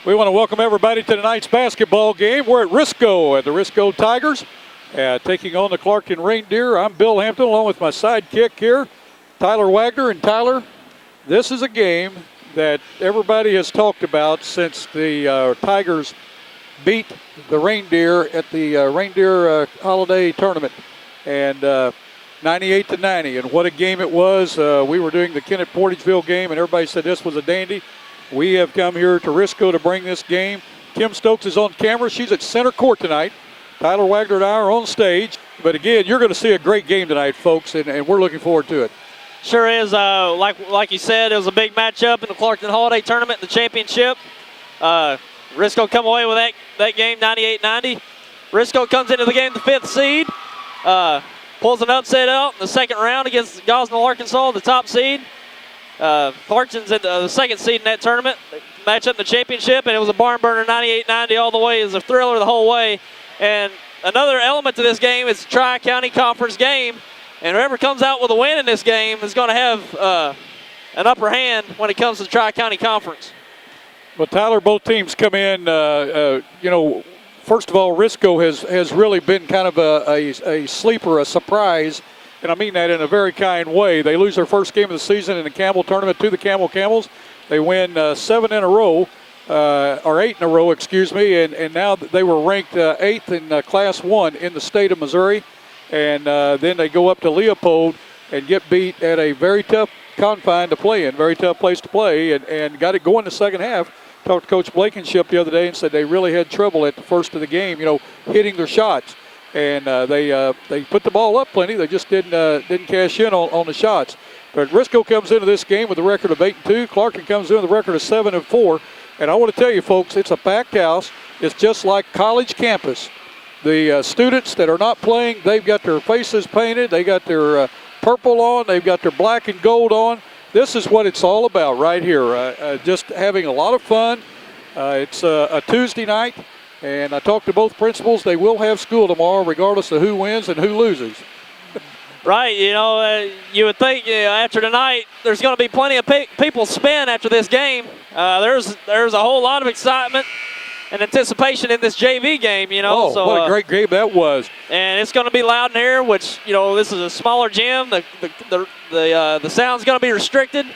We want to welcome everybody to tonight's basketball game. We're at Risco, at the Risco Tigers, taking on the Clarkton Reindeer. I'm Bill Hampton, along with my sidekick here, Tyler Wagner. And Tyler, this is a game that everybody has talked about since the Tigers beat the Reindeer at the Reindeer Holiday Tournament, and 98-90. And what a game it was. We were doing the Kennett Portageville game, and everybody said this was a dandy. We have come here to Risco to bring this game. Kim Stokes is on camera. She's at center court tonight. Tyler Wagner and I are on stage. But again, you're going to see a great game tonight, folks, and we're looking forward to it. Sure is. Like you said, it was a big matchup in the Clarkton Holiday Tournament, the championship. Risco come away with that game, 98-90. Risco comes into the game the 5th seed. Pulls an upset out in the second round against Gosnell, Arkansas, the top seed. Clarkston's in the 2nd seed in that tournament. Match up in the championship, and it was a barn burner, 98-90 all the way. It was a thriller the whole way. And another element to this game is Tri-County Conference game. And whoever comes out with a win in this game is going to have an upper hand when it comes to the Tri-County Conference. Well, Tyler, both teams come in, first of all, Risco has really been kind of a sleeper, a surprise. And I mean that in a very kind way. They lose their first game of the season in the Campbell tournament to the Campbell Camels. They win 7 in a row, or 8 in a row, excuse me. And now they were ranked 8th in Class 1 in the state of Missouri. And then they go up to Leopold and get beat at a very tough confine to play in, very tough place to play, and got it going in the second half. Talked to Coach Blankenship the other day and said they really had trouble at the first of the game, hitting their shots. And they put the ball up plenty. They just didn't cash in on the shots. But Risco comes into this game with a record of 8-2. Clarkton comes in with a record of 7-4. And I want to tell you, folks, it's a packed house. It's just like college campus. The students that are not playing, they've got their faces painted. They got their purple on. They've got their black and gold on. This is what it's all about right here. Just having a lot of fun. It's a Tuesday night. And I talked to both principals. They will have school tomorrow regardless of who wins and who loses. Right. You would think after tonight there's going to be plenty of people spin after this game. There's a whole lot of excitement and anticipation in this JV game, Oh, so, what a great game that was. And it's going to be loud in here, which, this is a smaller gym. The sound's going to be restricted.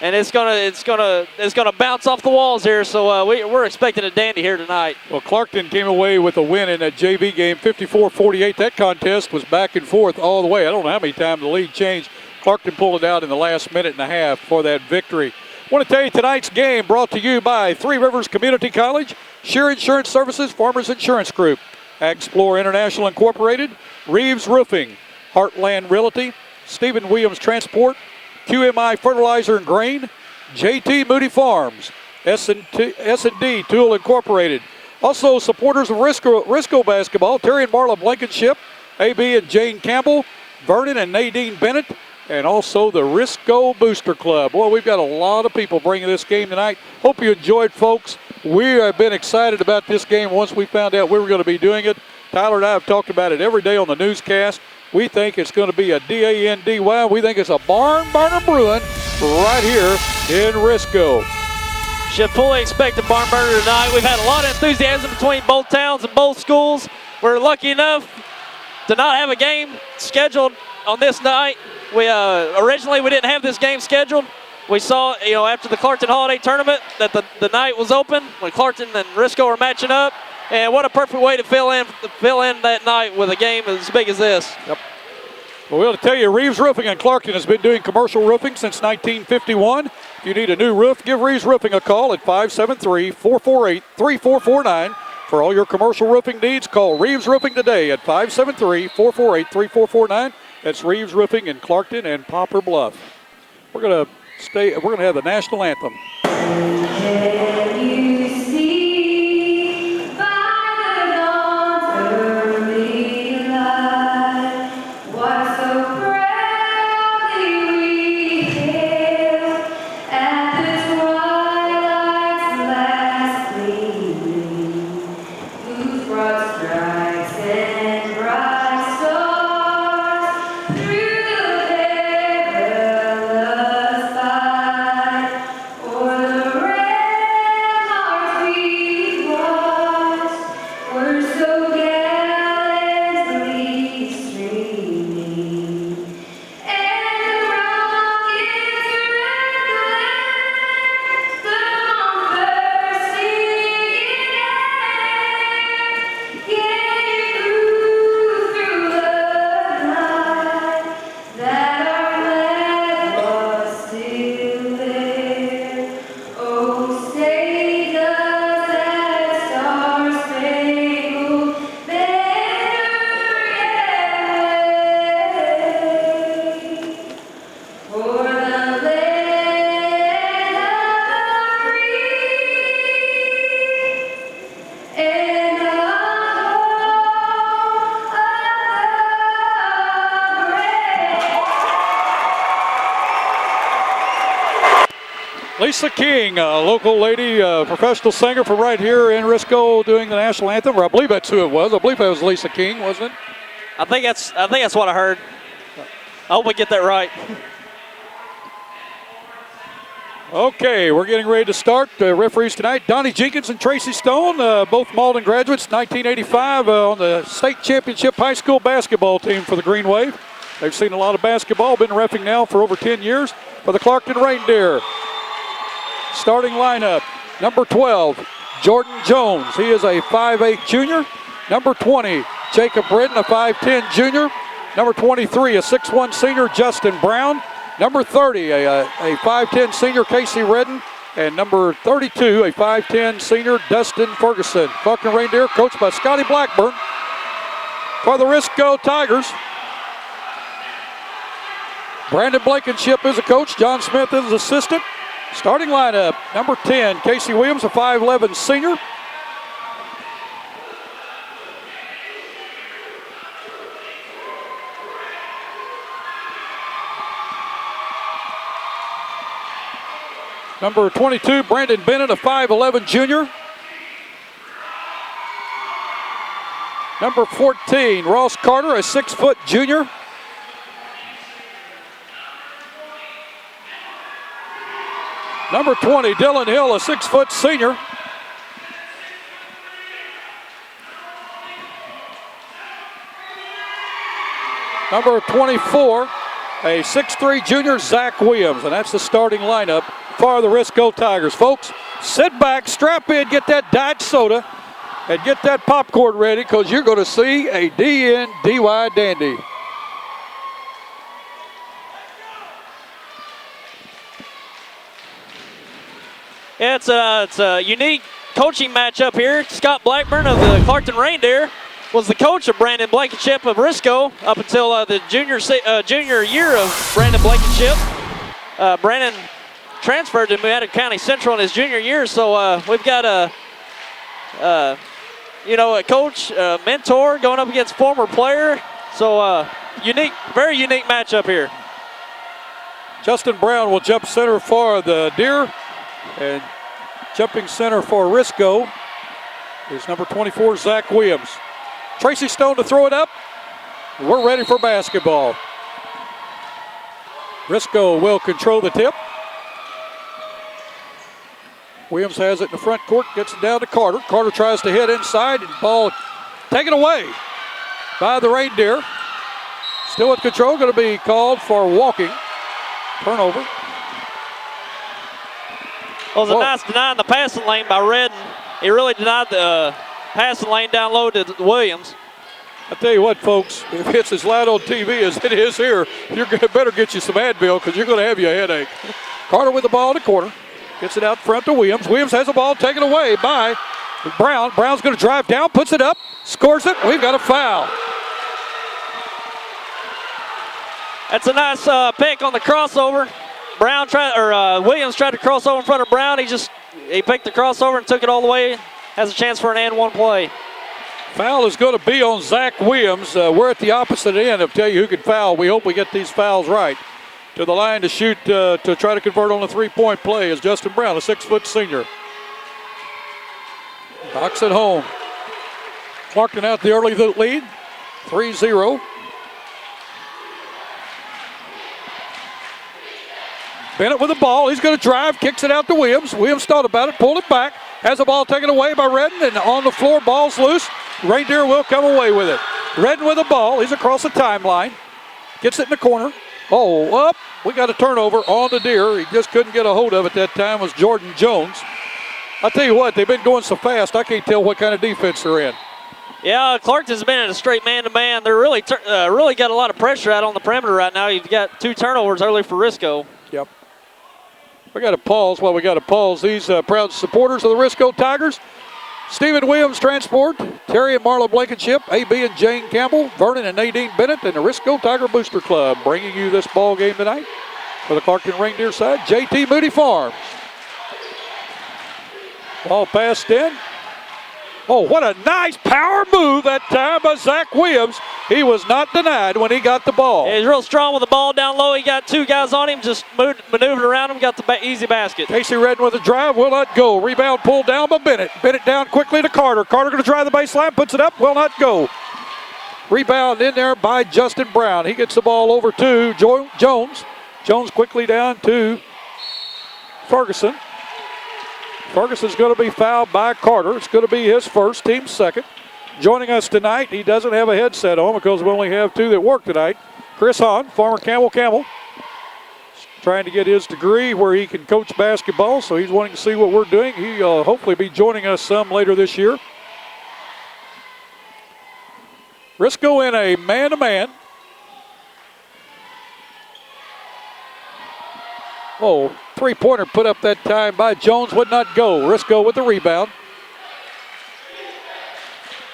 And it's gonna bounce off the walls here, so we're expecting a dandy here tonight. Well, Clarkton came away with a win in that JV game, 54-48. That contest was back and forth all the way. I don't know how many times the lead changed. Clarkton pulled it out in the last minute and a half for that victory. I want to tell you tonight's game brought to you by Three Rivers Community College, Shear Insurance Services, Farmers Insurance Group, Explore International Incorporated, Reeves Roofing, Heartland Realty, Stephen Williams Transport, QMI Fertilizer and Grain, JT Moody Farms, S&D Tool Incorporated. Also supporters of Risco basketball, Terry and Marla Blankenship, AB and Jane Campbell, Vernon and Nadine Bennett, and also the Risco Booster Club. Boy, we've got a lot of people bringing this game tonight. Hope you enjoyed, folks. We have been excited about this game once we found out we were going to be doing it. Tyler and I have talked about it every day on the newscast. We think it's going to be a D-A-N-D-Y. We think it's a barn burner brewing right here in Risco. Should fully expect a barn burner tonight. We've had a lot of enthusiasm between both towns and both schools. We're lucky enough to not have a game scheduled on this night. Originally we didn't have this game scheduled. We saw, after the Clarkton Holiday Tournament that the night was open when Clarkton and Risco were matching up. And what a perfect way to fill in that night with a game as big as this. Yep. Well, we'll tell you, Reeves Roofing in Clarkton has been doing commercial roofing since 1951. If you need a new roof, give Reeves Roofing a call at 573-448-3449. For all your commercial roofing needs, call Reeves Roofing today at 573-448-3449. That's Reeves Roofing in Clarkton and Poplar Bluff. We're going to have the national anthem. For the Lisa King, a local lady, professional singer from right here in Risco, doing the national anthem. Or I believe that's who it was. I believe that was Lisa King, wasn't it? I think that's what I heard. I hope we get that right. Okay, we're getting ready to start. Referees tonight, Donnie Jenkins and Tracy Stone, both Malden graduates, 1985 on the state championship high school basketball team for the Green Wave. They've seen a lot of basketball, been reffing now for over 10 years for the Clarkton Reindeer. Starting lineup, number 12, Jordan Jones. He is a 5'8 junior. Number 20, Jacob Britton, a 5'10 junior. Number 23, a 6'1 senior, Justin Brown. Number 30, a 5'10 senior, Casey Redden. And number 32, a 5'10 senior, Dustin Ferguson. Clarkton Reindeer, coached by Scotty Blackburn. For the Risco Tigers, Brandon Blankenship is a coach. John Smith is assistant. Starting lineup, number 10, Casey Williams, a 5'11 senior. Number 22, Brandon Bennett, a 5'11 junior. Number 14, Ross Carter, a 6' junior. Number 20, Dylan Hill, a 6' senior. Number 24, a 6'3 junior, Zach Williams. And that's the starting lineup for the Risco Tigers. Folks, sit back, strap in, get that diet soda, and get that popcorn ready because you're going to see a DNDY dandy. Yeah, it's a unique coaching matchup here. Scott Blackburn of the Clarkton Reindeer was the coach of Brandon Blankenship of Risco up until the junior year of Brandon Blankenship. Brandon transferred to Nevada County Central in his junior year, so we've got a coach, a mentor going up against former player. So very unique matchup here. Justin Brown will jump center for the Deer. And jumping center for Risco is number 24, Zach Williams. Tracy Stone to throw it up. We're ready for basketball. Risco will control the tip. Williams has it in the front court, gets it down to Carter. Carter tries to hit inside, and ball taken away by the Reindeer. Still with control, going to be called for walking. Turnover. Well, it was a nice deny in the passing lane by Redden. He really denied the passing lane down low to Williams. I tell you what, folks, if it's as loud on TV as it is here, you're going to better get you some Advil because you're going to have you a headache. Carter with the ball in the corner. Gets it out front to Williams. Williams has the ball taken away by Brown. Brown's going to drive down, puts it up, scores it. We've got a foul. That's a nice pick on the crossover. Williams tried to cross over in front of Brown. He picked the crossover and took it all the way. Has a chance for an and one play. Foul is going to be on Zach Williams. We're at the opposite end of tell you who can foul. We hope we get these fouls right. To the line to shoot to try to convert on a three-point play is Justin Brown, a 6' senior. Knocks it home. Clarkton out the early lead, 3-0. Bennett with the ball. He's going to drive, kicks it out to Williams. Williams thought about it, pulled it back. Has the ball taken away by Redden, and on the floor, ball's loose. Reindeer will come away with it. Redden with the ball. He's across the timeline. Gets it in the corner. Oh, up. We got a turnover on the Deer. He just couldn't get a hold of it that time was Jordan Jones. I'll tell you what, they've been going so fast, I can't tell what kind of defense they're in. Yeah, Clarkton's been in a straight man-to-man. They're really got a lot of pressure out on the perimeter right now. You've got 2 turnovers early for Risco. Yep. We got to pause while we got to pause. These proud supporters of the Risco Tigers. Stephen Williams Transport, Terry and Marla Blankenship, A.B. and Jane Campbell, Vernon and Nadine Bennett, and the Risco Tiger Booster Club bringing you this ball game tonight. For the Clarkton Reindeer side, J.T. Moody Farms. Ball passed in. Oh, what a nice power move that time by Zach Williams. He was not denied when he got the ball. Yeah, he's real strong with the ball down low. He got 2 guys on him, just maneuvered around him, got the easy basket. Casey Redden with a drive, will not go. Rebound pulled down by Bennett. Bennett down quickly to Carter. Carter going to drive the baseline, puts it up, will not go. Rebound in there by Justin Brown. He gets the ball over to Jones. Jones quickly down to Ferguson. Ferguson's going to be fouled by Carter. It's going to be his first, team's second. Joining us tonight, he doesn't have a headset on because we only have 2 that work tonight. Chris Hahn, former Camel. Trying to get his degree where he can coach basketball, so he's wanting to see what we're doing. He'll hopefully be joining us some later this year. Risco in a man-to-man. Oh, three-pointer put up that time by Jones, would not go. Risco with the rebound.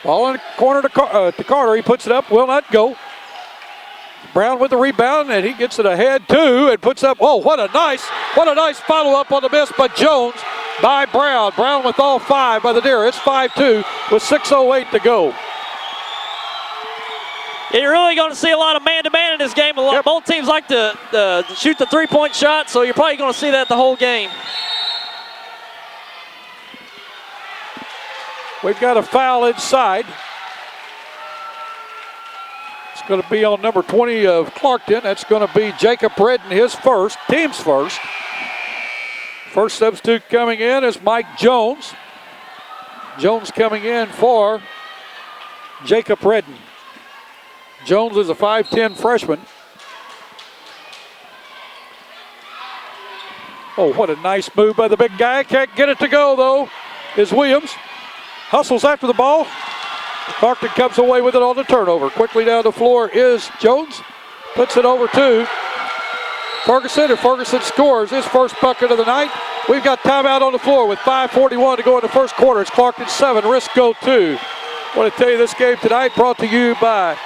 Ball in the corner to Carter. He puts it up, will not go. Brown with the rebound, and he gets it ahead too, and puts up. Oh, what a nice follow-up on the miss by Jones by Brown. Brown with all 5 by the Deer. It's 5-2 with 6:08 to go. Yeah, you're really going to see a lot of man-to-man in this game. Both teams like to shoot the three-point shot, so you're probably going to see that the whole game. We've got a foul inside. It's going to be on number 20 of Clarkton. That's going to be Jacob Redden, his first, team's first. First substitute coming in is Mike Jones. Jones coming in for Jacob Redden. Jones is a 5'10 freshman. Oh, what a nice move by the big guy. Can't get it to go, though, is Williams. Hustles after the ball. Clarkton comes away with it on the turnover. Quickly down the floor is Jones. Puts it over to Ferguson, and Ferguson scores his first bucket of the night. We've got timeout on the floor with 5:41 to go in the first quarter. It's Clarkton 7, Risco 2. I want to tell you this game tonight brought to you by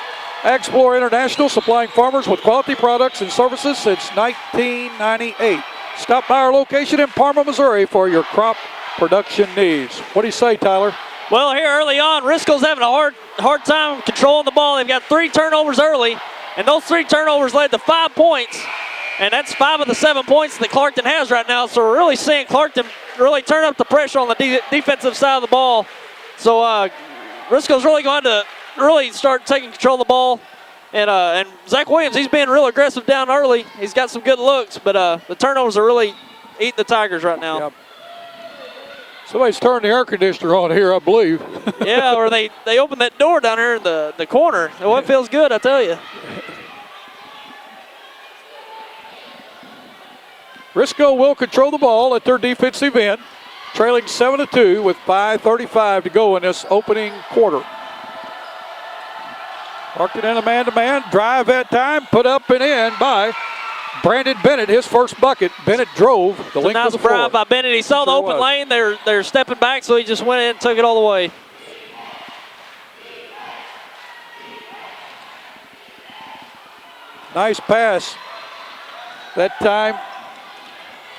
Explore International, supplying farmers with quality products and services since 1998. Stop by our location in Parma, Missouri for your crop production needs. What do you say, Tyler? Well, here early on, Risco's having a hard time controlling the ball. They've got 3 turnovers early, and those 3 turnovers led to 5 points, and that's 5 of the 7 points that Clarkton has right now. So we're really seeing Clarkton really turn up the pressure on the defensive side of the ball. So Risco's really going to really start taking control of the ball. And Zach Williams, he's being real aggressive down early. He's got some good looks, but the turnovers are really eating the Tigers right now. Yep. Somebody's turned the air conditioner on here, I believe. Yeah, or they opened that door down here in the corner. Oh, it feels good, I tell you. Risco will control the ball at their defensive end, trailing 7-2 with 5:35 to go in this opening quarter. Clarkton in a man-to-man, drive that time, put up and in by Brandon Bennett, his first bucket. Bennett drove the length of the floor. Nice drive by Bennett. He saw the open lane. They're stepping back, so he just went in and took it all the way. Nice pass that time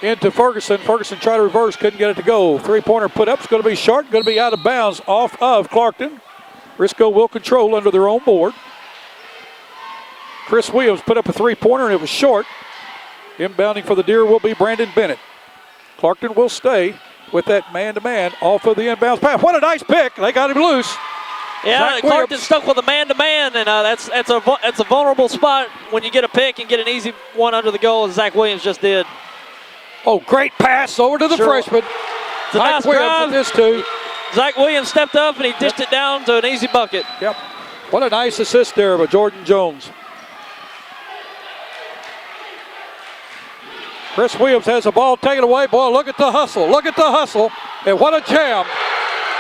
into Ferguson. Ferguson tried to reverse, couldn't get it to go. Three-pointer put up. It's going to be short, going to be out of bounds off of Clarkton. Risco will control under their own board. Chris Williams put up a three-pointer, and it was short. Inbounding for the Deer will be Brandon Bennett. Clarkton will stay with that man-to-man off of the inbounds pass. What a nice pick. They got him loose. Yeah, Clarkton stuck with a man-to-man, and that's a vulnerable spot when you get a pick and get an easy one under the goal, as Zach Williams just did. Oh, great pass over to the freshman. It's a nice drive. This too. Zach Williams stepped up, and he dished it down to an easy bucket. Yep. What a nice assist there by Jordan Jones. Chris Williams has the ball taken away. Boy, look at the hustle. Look at the hustle. And what a jam.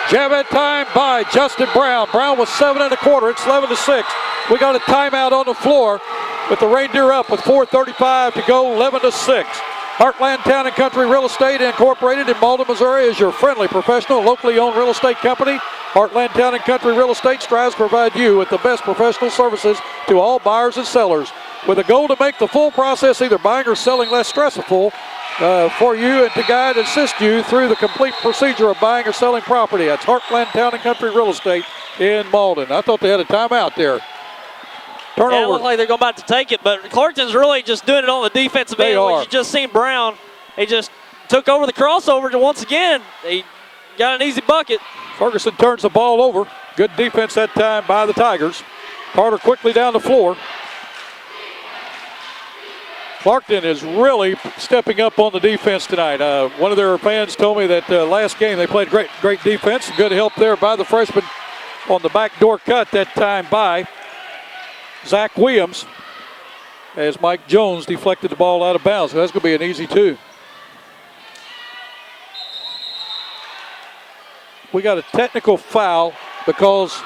Jam at time by Justin Brown. Brown was 7 1/4. It's 11-6. We got a timeout on the floor with the Reindeer up with 4:35 to go, 11-6. Heartland Town and Country Real Estate Incorporated in Malden, Missouri is your friendly, professional, locally owned real estate company. Heartland Town and Country Real Estate strives to provide you with the best professional services to all buyers and sellers, with a goal to make the full process either buying or selling less stressful for you, and to guide and assist you through the complete procedure of buying or selling property. That's Heartland Town and Country Real Estate in Malden. I thought they had a timeout there. Turnover. Yeah, it looked like they're about to take it, but Clarkton's really just doing it on the defensive They end. are. You just seen Brown. He just took over the crossover, and once again, he got an easy bucket. Ferguson turns the ball over. Good defense that time by the Tigers. Carter quickly down the floor. Clarkton is really stepping up on the defense tonight. One of their fans told me that last game they played great defense. Good help there by the freshman on the backdoor cut that time by Zach Williams as Mike Jones deflected the ball out of bounds. So that's going to be an easy two. We got a technical foul because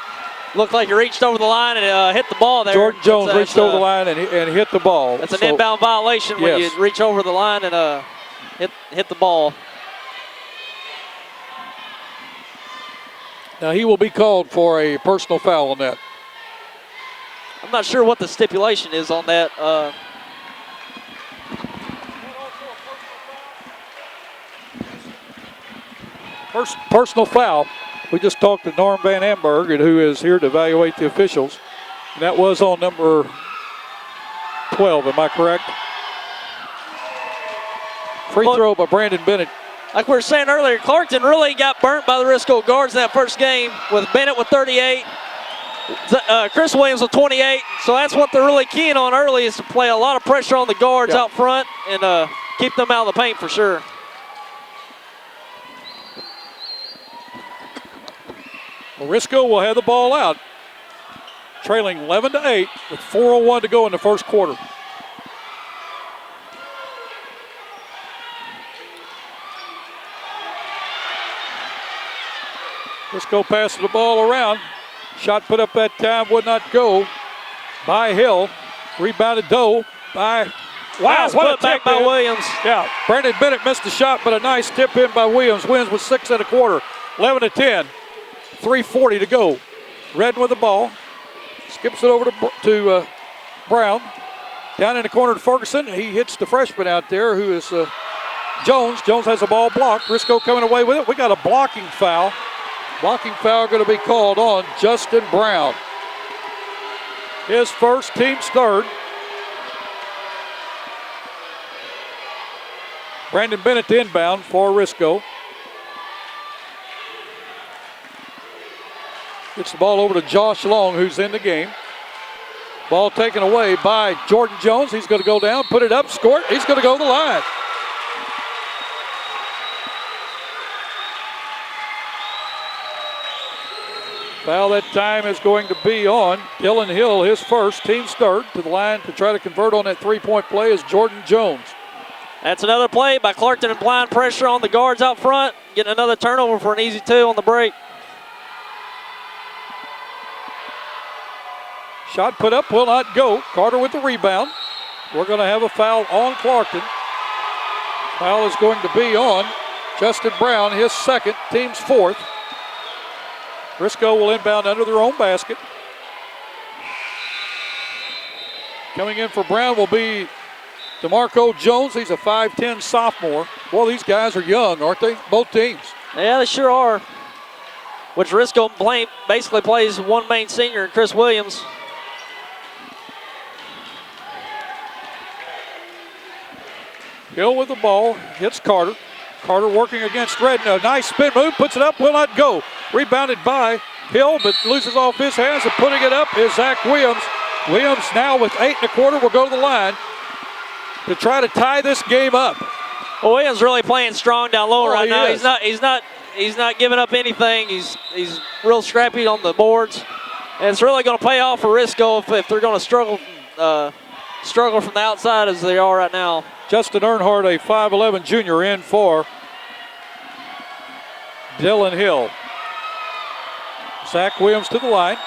looked like he reached over the line and hit the ball there. Jordan Jones reached over the line and hit the ball. That's an inbound violation when you reach over the line and hit the ball. Now he will be called for a personal foul on that. I'm not sure what the stipulation is on that. First personal foul. We just talked to Norm Van Amberg, who is here to evaluate the officials. And that was on number 12, am I correct? Free throw by Brandon Bennett. Like we were saying earlier, Clarkton really got burnt by the Risco guards in that first game with Bennett with 38, Chris Williams with 28. So that's what they're really keying on early is to play a lot of pressure on the guards out front and keep them out of the paint for sure. Risco will have the ball out, trailing 11-8 with 4:01 to go in the first quarter. Risco passes the ball around. Shot put up that time would not go by Hill. Rebounded Doe by Wow, what a back by Williams. Yeah, Brandon Bennett missed the shot, but a nice tip in by Williams. Williams with 6 1/4, 11-10. 3:40 to go. Redden with the ball. Skips it over to Brown. Down in the corner to Ferguson. He hits the freshman out there who is Jones. Jones has the ball blocked. Risco coming away with it. We got a blocking foul. Blocking foul going to be called on Justin Brown. His first, team's third. Brandon Bennett inbound for Risco. Gets the ball over to Josh Long, who's in the game. Ball taken away by Jordan Jones. He's going to go down, put it up, score it. He's going to go to the line. Foul that time is going to be on Dylan Hill, his first, team's third. To the line to try to convert on that three-point play is Jordan Jones. That's another play by Clarkton applying pressure on the guards out front, getting another turnover for an easy two on the break. Shot put up will not go. Carter with the rebound. We're going to have a foul on Clarkton. Foul is going to be on Justin Brown, his second, team's fourth. Risco will inbound under their own basket. Coming in for Brown will be DeMarco Jones. He's a 5'10 sophomore. Boy, these guys are young, aren't they? Both teams. Yeah, they sure are. Which Risco basically plays one main senior, Chris Williams. Hill with the ball, hits Carter. Carter working against Redden. A nice spin move, puts it up, will not go. Rebounded by Hill, but loses off his hands, and putting it up is Zach Williams. Williams now with 8 1/4 will go to the line to try to tie this game up. Well, Williams really playing strong down low right now. Is. He's not giving up anything. He's real scrappy on the boards, and it's really going to pay off for Risco if they're going to struggle from the outside as they are right now. Justin Earnhardt, a 5'11 junior, in for Dylan Hill. Zach Williams to the line.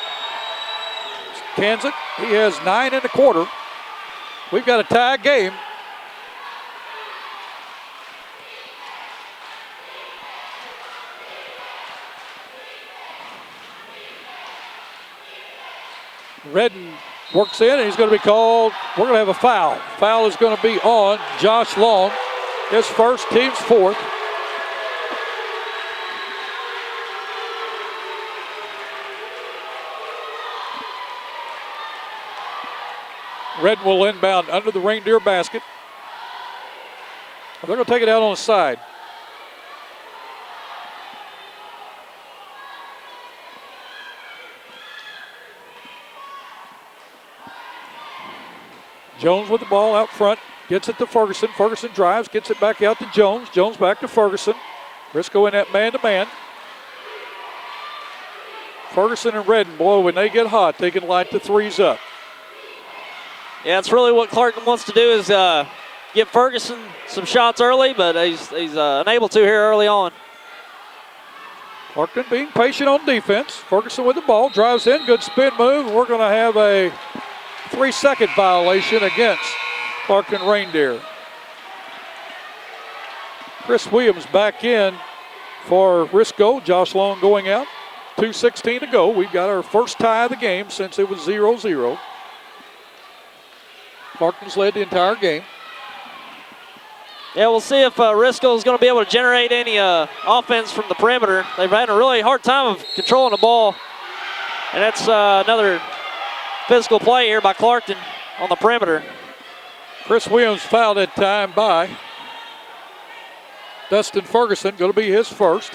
Cans it. He has 9 1/4. We've got a tie game. Redden works in, and he's going to be called. We're going to have a foul. Foul is going to be on Josh Long, his first, team's fourth. Redden will inbound under the Reindeer basket. They're going to take it out on the side. Jones with the ball out front. Gets it to Ferguson. Ferguson drives, gets it back out to Jones. Jones back to Ferguson. Risco in that man-to-man. Ferguson and Redden, boy, when they get hot, they can light the threes up. Yeah, it's really what Clarkton wants to do is give Ferguson some shots early, but he's unable to here early on. Clarkton being patient on defense. Ferguson with the ball, drives in, good spin move. We're going to have a 3-second violation against Clarkton Reindeer. Chris Williams back in for Risco. Josh Long going out. 2:16 to go. We've got our first tie of the game since it was 0-0. Clarkton's led the entire game. Yeah, we'll see if Risco is going to be able to generate any offense from the perimeter. They've had a really hard time of controlling the ball. And that's another physical play here by Clarkton on the perimeter. Chris Williams fouled that time by Dustin Ferguson. Going to be his first.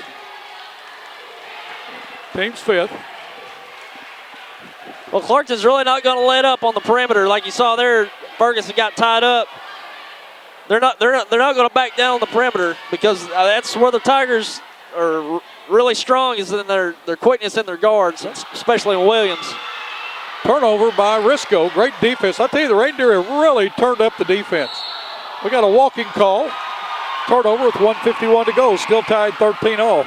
Team's fifth. Well, Clarkton's really not going to let up on the perimeter. Like you saw there, Ferguson got tied up. They're not going to back down on the perimeter because that's where the Tigers are really strong, is in their quickness in their guards, especially in Williams. Turnover by Risco. Great defense. I tell you, the Reindeer have really turned up the defense. We got a walking call. Turnover with 1:51 to go. Still tied 13-all.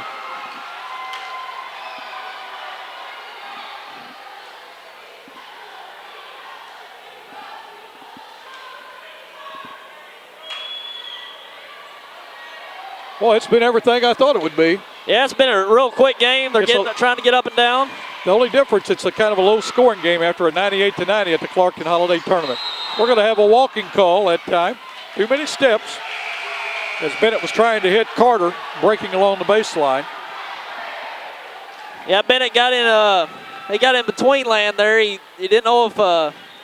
Well, it's been everything I thought it would be. Yeah, it's been a real quick game. They're trying to get up and down. The only difference, it's a kind of a low-scoring game after a 98-90 at the Clarkton Holiday Tournament. We're going to have a walking call that time. Too many steps, as Bennett was trying to hit Carter, breaking along the baseline. Yeah, Bennett got in between land there. He didn't know if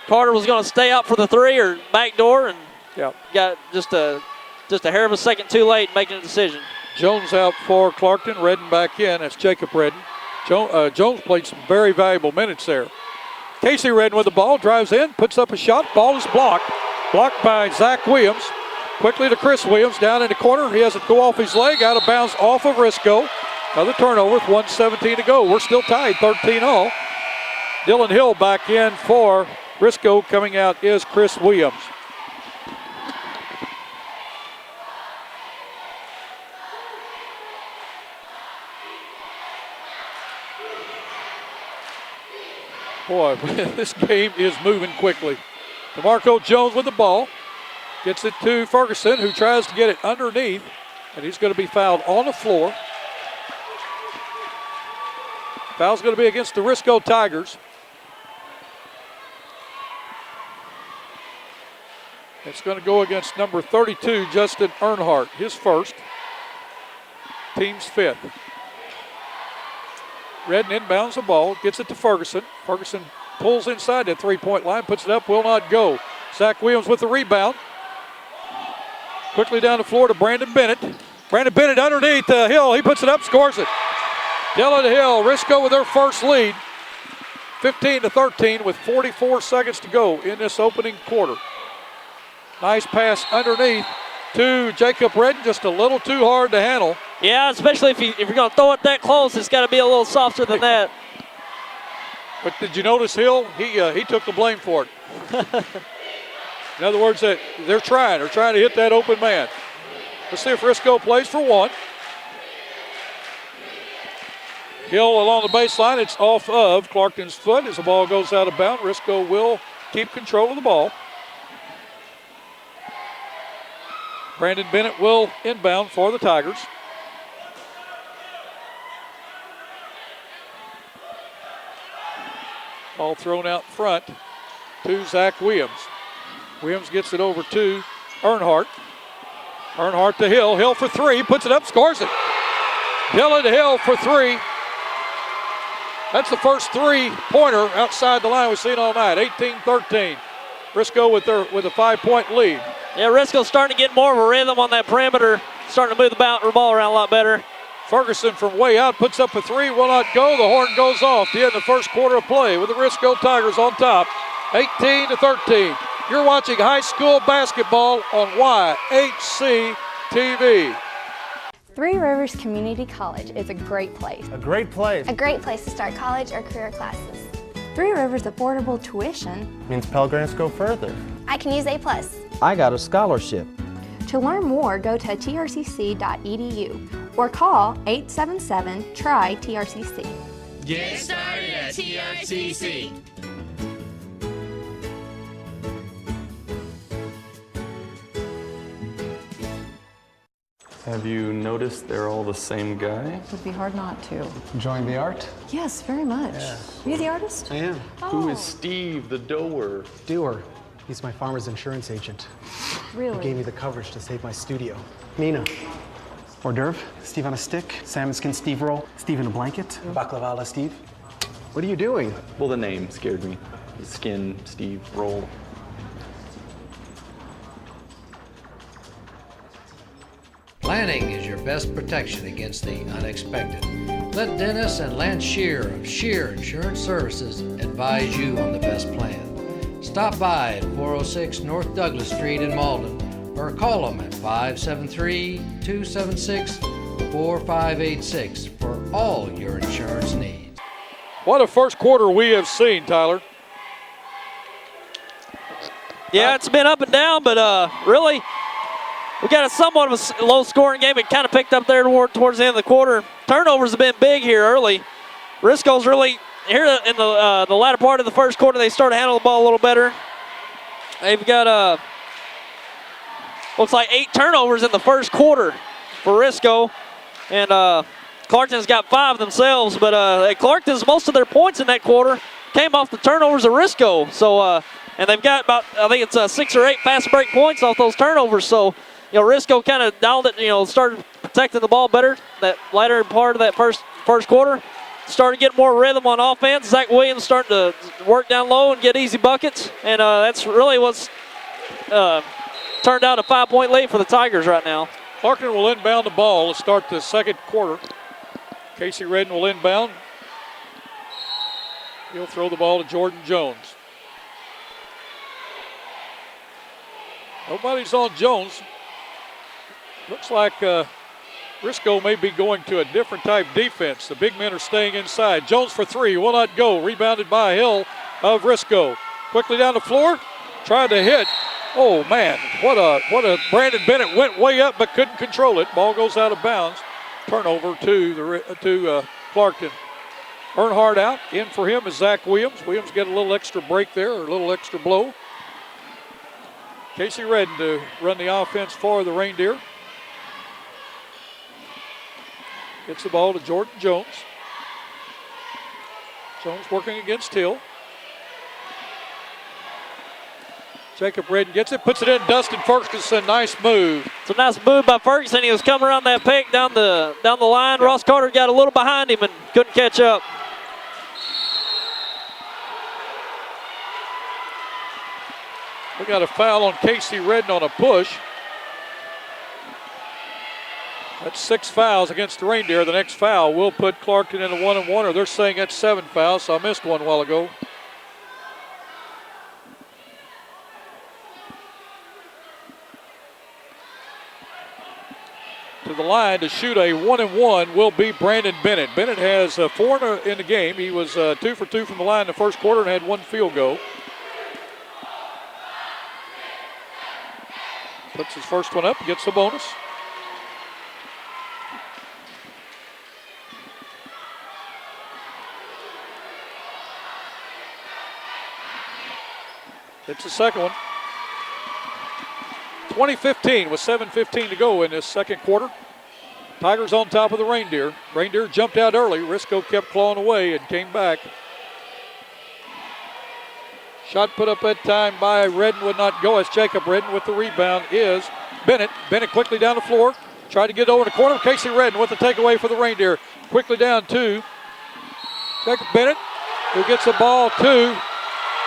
Carter was going to stay out for the three or backdoor, and got just a hair of a second too late making a decision. Jones out for Clarkton. Redden back in. That's Jacob Redden. Jones played some very valuable minutes there. Casey Redden with the ball, drives in, puts up a shot. Ball is blocked. Blocked by Zach Williams. Quickly to Chris Williams, down in the corner. He has it go off his leg, out of bounds off of Risco. Another turnover with 1:17 to go. We're still tied 13-all. Dylan Hill back in for Risco. Coming out is Chris Williams. Boy, this game is moving quickly. DeMarco Jones with the ball. Gets it to Ferguson, who tries to get it underneath, and he's going to be fouled on the floor. Foul's going to be against the Risco Tigers. It's going to go against number 32, Justin Earnhardt, his first. Team's fifth. Redden inbounds the ball, gets it to Ferguson. Ferguson pulls inside that three-point line, puts it up, will not go. Zach Williams with the rebound. Quickly down the floor to Brandon Bennett. Brandon Bennett underneath Hill. He puts it up, scores it. Dylan Hill, Risco with their first lead. 15-13 with 44 seconds to go in this opening quarter. Nice pass underneath to Jacob Redden, just a little too hard to handle. Yeah, especially if you're going to throw it that close, it's got to be a little softer than that. But did you notice Hill? He took the blame for it. In other words, they're trying to hit that open man. Let's see if Risco plays for one. Hill along the baseline. It's off of Clarkton's foot as the ball goes out of bounds. Risco will keep control of the ball. Brandon Bennett will inbound for the Tigers. Ball thrown out front to Zach Williams. Williams gets it over to Earnhardt. Earnhardt to Hill. Hill for three. Puts it up. Scores it. Dylan Hill for three. That's the first three-pointer outside the line we've seen all night. 18-13. Risco with a 5-point lead. Yeah, Risco's starting to get more of a rhythm on that perimeter, starting to move the ball around a lot better. Ferguson from way out puts up a three, will not go. The horn goes off. The end of the first quarter of play with the Risco Tigers on top, 18-13. You're watching high school basketball on YHC TV. Three Rivers Community College is a great place. A great place. A great place to start college or career classes. Three Rivers affordable tuition Means Pell Grants go further. I can use A+. I got a scholarship. To learn more, go to trcc.edu or call 877-TRY-TRCC. Get started at TRCC. Have you noticed they're all the same guy? It would be hard not to. Enjoying the art? Yes, very much. Yeah. Are you the artist? I am. Who is Steve, the doer? Doer. He's my farmer's insurance agent. Really? He gave me the coverage to save my studio. Nina. Hors d'oeuvre, Steve on a stick, salmon skin Steve roll, Steve in a blanket, baklava la Steve. What are you doing? Well, the name scared me. Skin, Steve, roll. Planning is your best protection against the unexpected. Let Dennis and Lance Shear of Shear Insurance Services advise you on the best plan. Stop by at 406 North Douglas Street in Malden or call them at 573-276-4586 for all your insurance needs. What a first quarter we have seen, Tyler. Yeah, it's been up and down, but really, we got a somewhat of a low-scoring game. It kind of picked up there towards the end of the quarter. Turnovers have been big here early. Risco's really, here in the latter part of the first quarter, they started handling the ball a little better. They've got, looks like 8 turnovers in the first quarter for Risco. And Clarkton's got 5 themselves, but at Clarkton's, most of their points in that quarter came off the turnovers of Risco. So, and they've got about, I think it's 6 or 8 fast break points off those turnovers. So, you know, Risco kind of dialed it, started protecting the ball better that latter part of that first quarter. Started getting more rhythm on offense. Zach Williams starting to work down low and get easy buckets. And that's really what's turned out a 5-point lead for the Tigers right now. Clarkton will inbound the ball to start the second quarter. Casey Redden will inbound. He'll throw the ball to Jordan Jones. Nobody's on Jones. Looks like Risco may be going to a different type defense. The big men are staying inside. Jones for 3, will not go. Rebounded by Hill of Risco. Quickly down the floor, tried to hit. Oh man, what a Brandon Bennett went way up but couldn't control it. Ball goes out of bounds. Turnover to Clarkton. Earnhardt out. In for him is Zach Williams. Williams get a little extra break there, or a little extra blow. Casey Redden to run the offense for the Reindeer. Gets the ball to Jordan Jones. Jones working against Hill. Jacob Redden gets it, puts it in. Dustin Ferguson, nice move. It's a nice move by Ferguson. He was coming around that pick down the line. Yep. Ross Carter got a little behind him and couldn't catch up. We got a foul on Casey Redden on a push. That's 6 fouls against the Reindeer. The next foul will put Clarkton in a 1-and-1, or they're saying that's 7 fouls, so I missed one a while ago. To the line to shoot a 1-and-1 will be Brandon Bennett. Bennett has 4 in the game. He was 2 for 2 from the line in the first quarter and had 1 field goal. Puts his first one up, gets the bonus. It's the second one. 20-15 with 7:15 to go in this second quarter. Tigers on top of the Reindeer. Reindeer jumped out early. Risco kept clawing away and came back. Shot put up that time by Redden would not go as Jacob Redden with the rebound is Bennett. Bennett quickly down the floor. Tried to get over the corner. Casey Redden with the takeaway for the Reindeer. Quickly down to Jacob Bennett, who gets the ball to.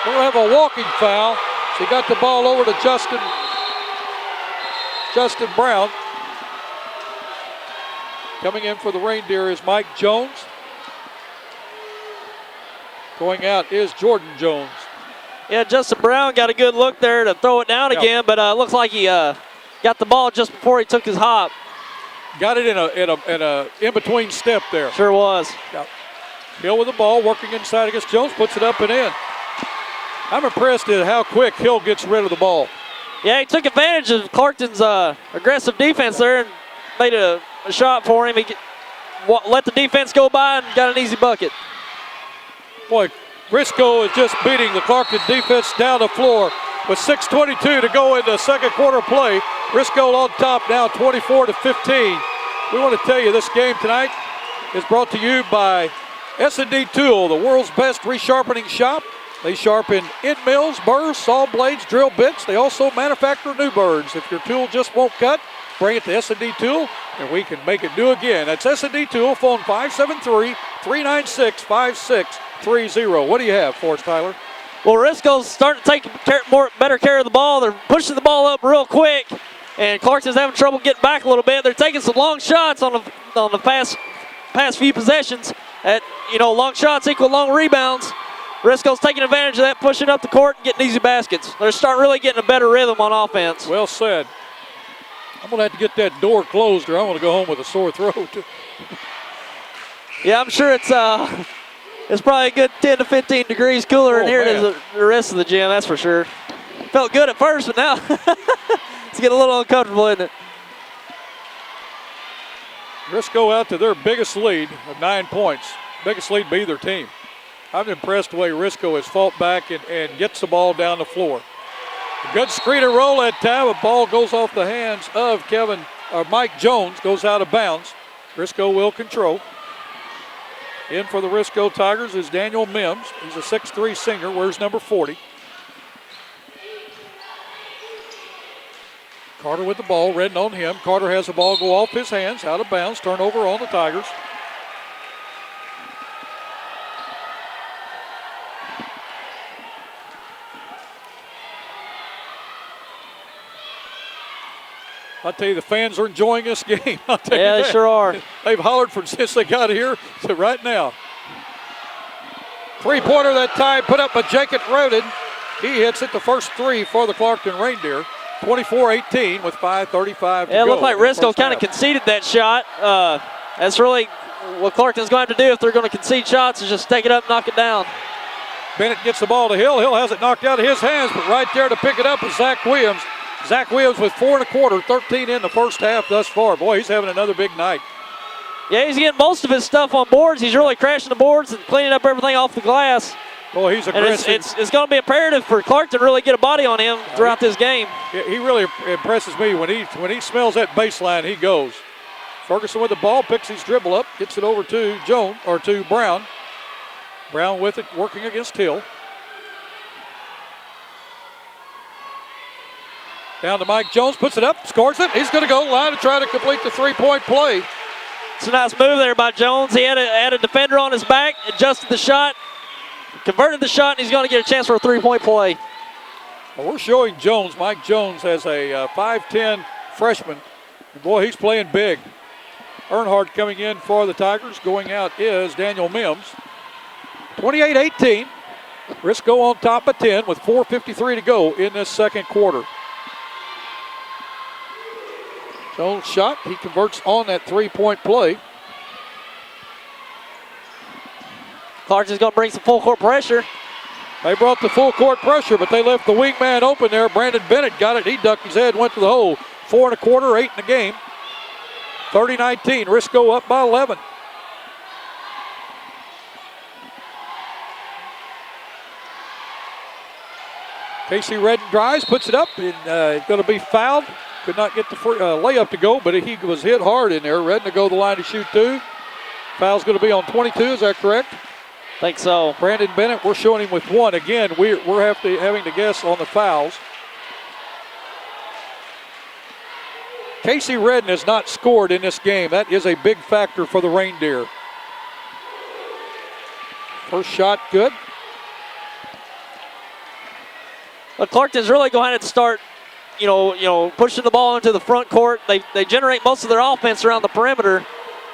We'll have a walking foul. He got the ball over to Justin Brown. Coming in for the Reindeer is Mike Jones. Going out is Jordan Jones. Yeah, Justin Brown got a good look there to throw it down again, but looks like he got the ball just before he took his hop. Got it in a in-between step there. Sure was. Yep. Hill with the ball, working inside against Jones, puts it up and in. I'm impressed at how quick Hill gets rid of the ball. Yeah, he took advantage of Clarkton's aggressive defense there and made a shot for him. He let the defense go by and got an easy bucket. Boy, Risco is just beating the Clarkton defense down the floor with 6:22 to go in the second quarter play. Risco on top now 24-15. We want to tell you this game tonight is brought to you by S&D Tool, the world's best resharpening shop. They sharpen end mills, burrs, saw blades, drill bits. They also manufacture new birds. If your tool just won't cut, bring it to S&D Tool and we can make it do again. That's S&D Tool, phone 573-396-5630. What do you have for us, Tyler? Well, Risco's starting to take better care of the ball. They're pushing the ball up real quick, and Clarkson's having trouble getting back a little bit. They're taking some long shots on the past few possessions. Long shots equal long rebounds. Risco's taking advantage of that, pushing up the court and getting easy baskets. They're starting really getting a better rhythm on offense. Well said. I'm going to have to get that door closed or I'm going to go home with a sore throat. Yeah, I'm sure it's probably a good 10 to 15 degrees cooler in here than the rest of the gym, that's for sure. Felt good at first, but now it's getting a little uncomfortable, isn't it? Risco out to their biggest lead of 9 points. Biggest lead by either team. I'm impressed the way Risco has fought back and gets the ball down the floor. A good screen and roll that time. A ball goes off the hands of Mike Jones, goes out of bounds. Risco will control. In for the Risco Tigers is Daniel Mims. He's a 6'3 senior, wears number 40. Carter with the ball, Redden on him. Carter has the ball go off his hands, out of bounds, turnover on the Tigers. I'll tell you, the fans are enjoying this game. Yeah, they sure are. They've hollered since they got here to right now. Three-pointer that time put up by Jacob Roden. He hits it, the first three for the Clarkton Reindeer. 24-18 with 5:35 to go. Yeah, it looked like Risco kind of conceded that shot. That's really what Clarkton's going to have to do if they're going to concede shots is just take it up and knock it down. Bennett gets the ball to Hill. Hill has it knocked out of his hands, but right there to pick it up is Zach Williams. Zach Williams with 4 1/4, 13 in the first half thus far. Boy, he's having another big night. Yeah, he's getting most of his stuff on boards. He's really crashing the boards and cleaning up everything off the glass. Boy, he's aggressive. And it's going to be imperative for Clarkton to really get a body on him throughout this game. He really impresses me. When he smells that baseline, he goes. Ferguson with the ball, picks his dribble up, gets it over to to Brown. Brown with it, working against Hill. Down to Mike Jones, puts it up, scores it. He's going to go line to try to complete the three-point play. It's a nice move there by Jones. He had a defender on his back, adjusted the shot, converted the shot, and he's going to get a chance for a three-point play. Well, we're showing Jones. Mike Jones has a 5'10 freshman. And boy, he's playing big. Earnhardt coming in for the Tigers. Going out is Daniel Mims. 28-18. Risco on top of 10 with 4:53 to go in this second quarter. Jones shot. He converts on that three-point play. Clarkson's going to bring some full court pressure. They brought the full court pressure, but they left the wingman open there. Brandon Bennett got it. He ducked his head, went to the hole. 4 1/4, 8 in the game. 30-19. Risco up by 11. Casey Redden drives, puts it up, and it's going to be fouled. Could not get the layup to go, but he was hit hard in there. Redden to go the line to shoot 2. Foul's going to be on 22, is that correct? Think so. Brandon Bennett, we're showing him with 1. Again, we're having to guess on the fouls. Casey Redden has not scored in this game. That is a big factor for the Reindeer. First shot, good. But Clarkton's really going to have to start, pushing the ball into the front court. They generate most of their offense around the perimeter,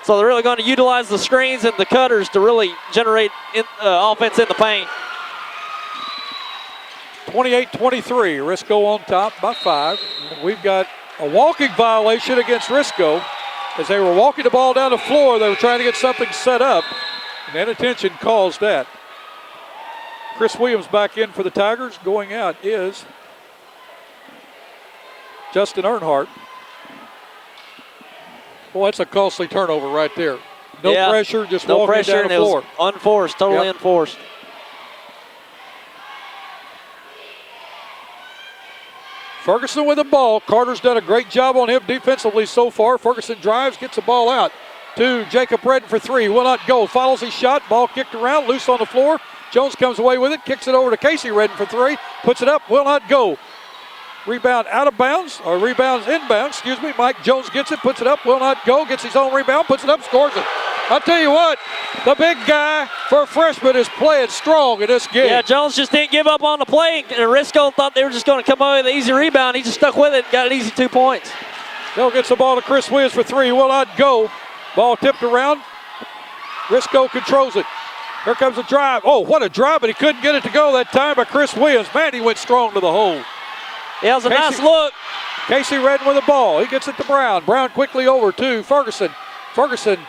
so they're really going to utilize the screens and the cutters to really generate offense in the paint. 28-23, Risco on top by 5. We've got a walking violation against Risco. As they were walking the ball down the floor, they were trying to get something set up, and inattention caused that. Chris Williams back in for the Tigers. Going out is Justin Earnhardt. Boy, that's a costly turnover right there. No pressure, just no walking pressure, down the floor. Unforced, totally unforced. Ferguson with the ball. Carter's done a great job on him defensively so far. Ferguson drives, gets the ball out to Jacob Redden for 3. Will not go. Follows his shot. Ball kicked around, loose on the floor. Jones comes away with it, kicks it over to Casey Redden for 3. Puts it up, will not go. Rebound out of bounds, or rebounds inbound, excuse me. Mike Jones gets it, puts it up, will not go. Gets his own rebound, puts it up, scores it. I'll tell you what, the big guy for a freshman is playing strong in this game. Yeah, Jones just didn't give up on the play, and Risco thought they were just going to come away with an easy rebound. He just stuck with it and got an easy 2 points. Hill gets the ball to Chris Williams for 3, will not go. Ball tipped around. Risco controls it. Here comes a drive. Oh, what a drive, but he couldn't get it to go that time by Chris Williams. Man, he went strong to the hole. Yeah, it was a nice look. Casey Redden with the ball. He gets it to Brown. Brown quickly over to Ferguson. Ferguson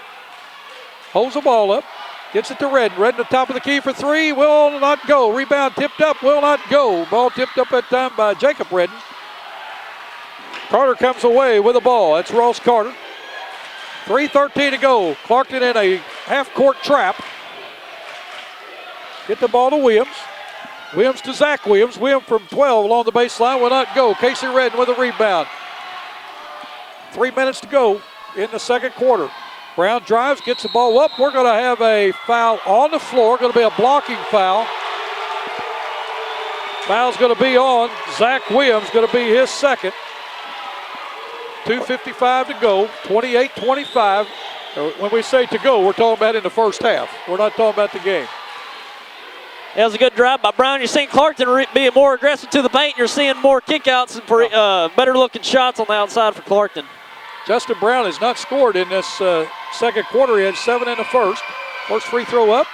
holds the ball up. Gets it to Redden. Redden at the top of the key for 3. Will not go. Rebound tipped up. Will not go. Ball tipped up that time by Jacob Redden. Carter comes away with the ball. That's Ross Carter. 3:13 to go. Clarkton in a half-court trap. Get the ball to Williams. Williams to Zach Williams. Williams from 12 along the baseline will not go. Casey Redden with a rebound. 3 minutes to go in the second quarter. Brown drives, gets the ball up. We're going to have a foul on the floor. Going to be a blocking foul. Foul's going to be on Zach Williams. Going to be his second. 2:55 to go. 28-25. When we say to go, we're talking about in the first half. We're not talking about the game. That was a good drive by Brown. You're seeing Clarkton being more aggressive to the paint. You're seeing more kickouts and better looking shots on the outside for Clarkton. Justin Brown has not scored in this second quarter. He had 7 in the first. First free throw up.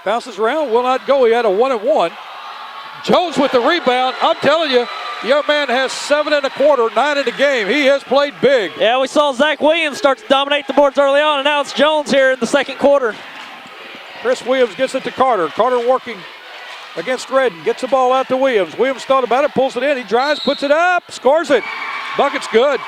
Bounces around, will not go. He had a 1-and-1. Jones with the rebound. I'm telling you, the young man has 7 in the quarter, 9 in the game. He has played big. Yeah, we saw Zach Williams start to dominate the boards early on, and now it's Jones here in the second quarter. Chris Williams gets it to Carter. Carter working against Redden. Gets the ball out to Williams. Williams thought about it, pulls it in. He drives, puts it up, scores it. Bucket's good.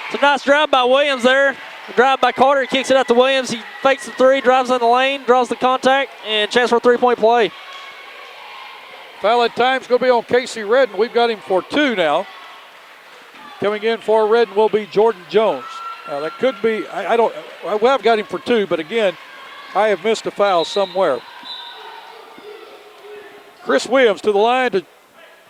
It's a nice drive by Williams there. A drive by Carter. He kicks it out to Williams. He fakes the 3, drives in the lane, draws the contact, and chance for a 3-point play. Foul at time's going to be on Casey Redden. We've got him for 2 now. Coming in for Redden will be Jordan Jones. Now that could be, I've got him for 2, but again, I have missed a foul somewhere. Chris Williams to the line to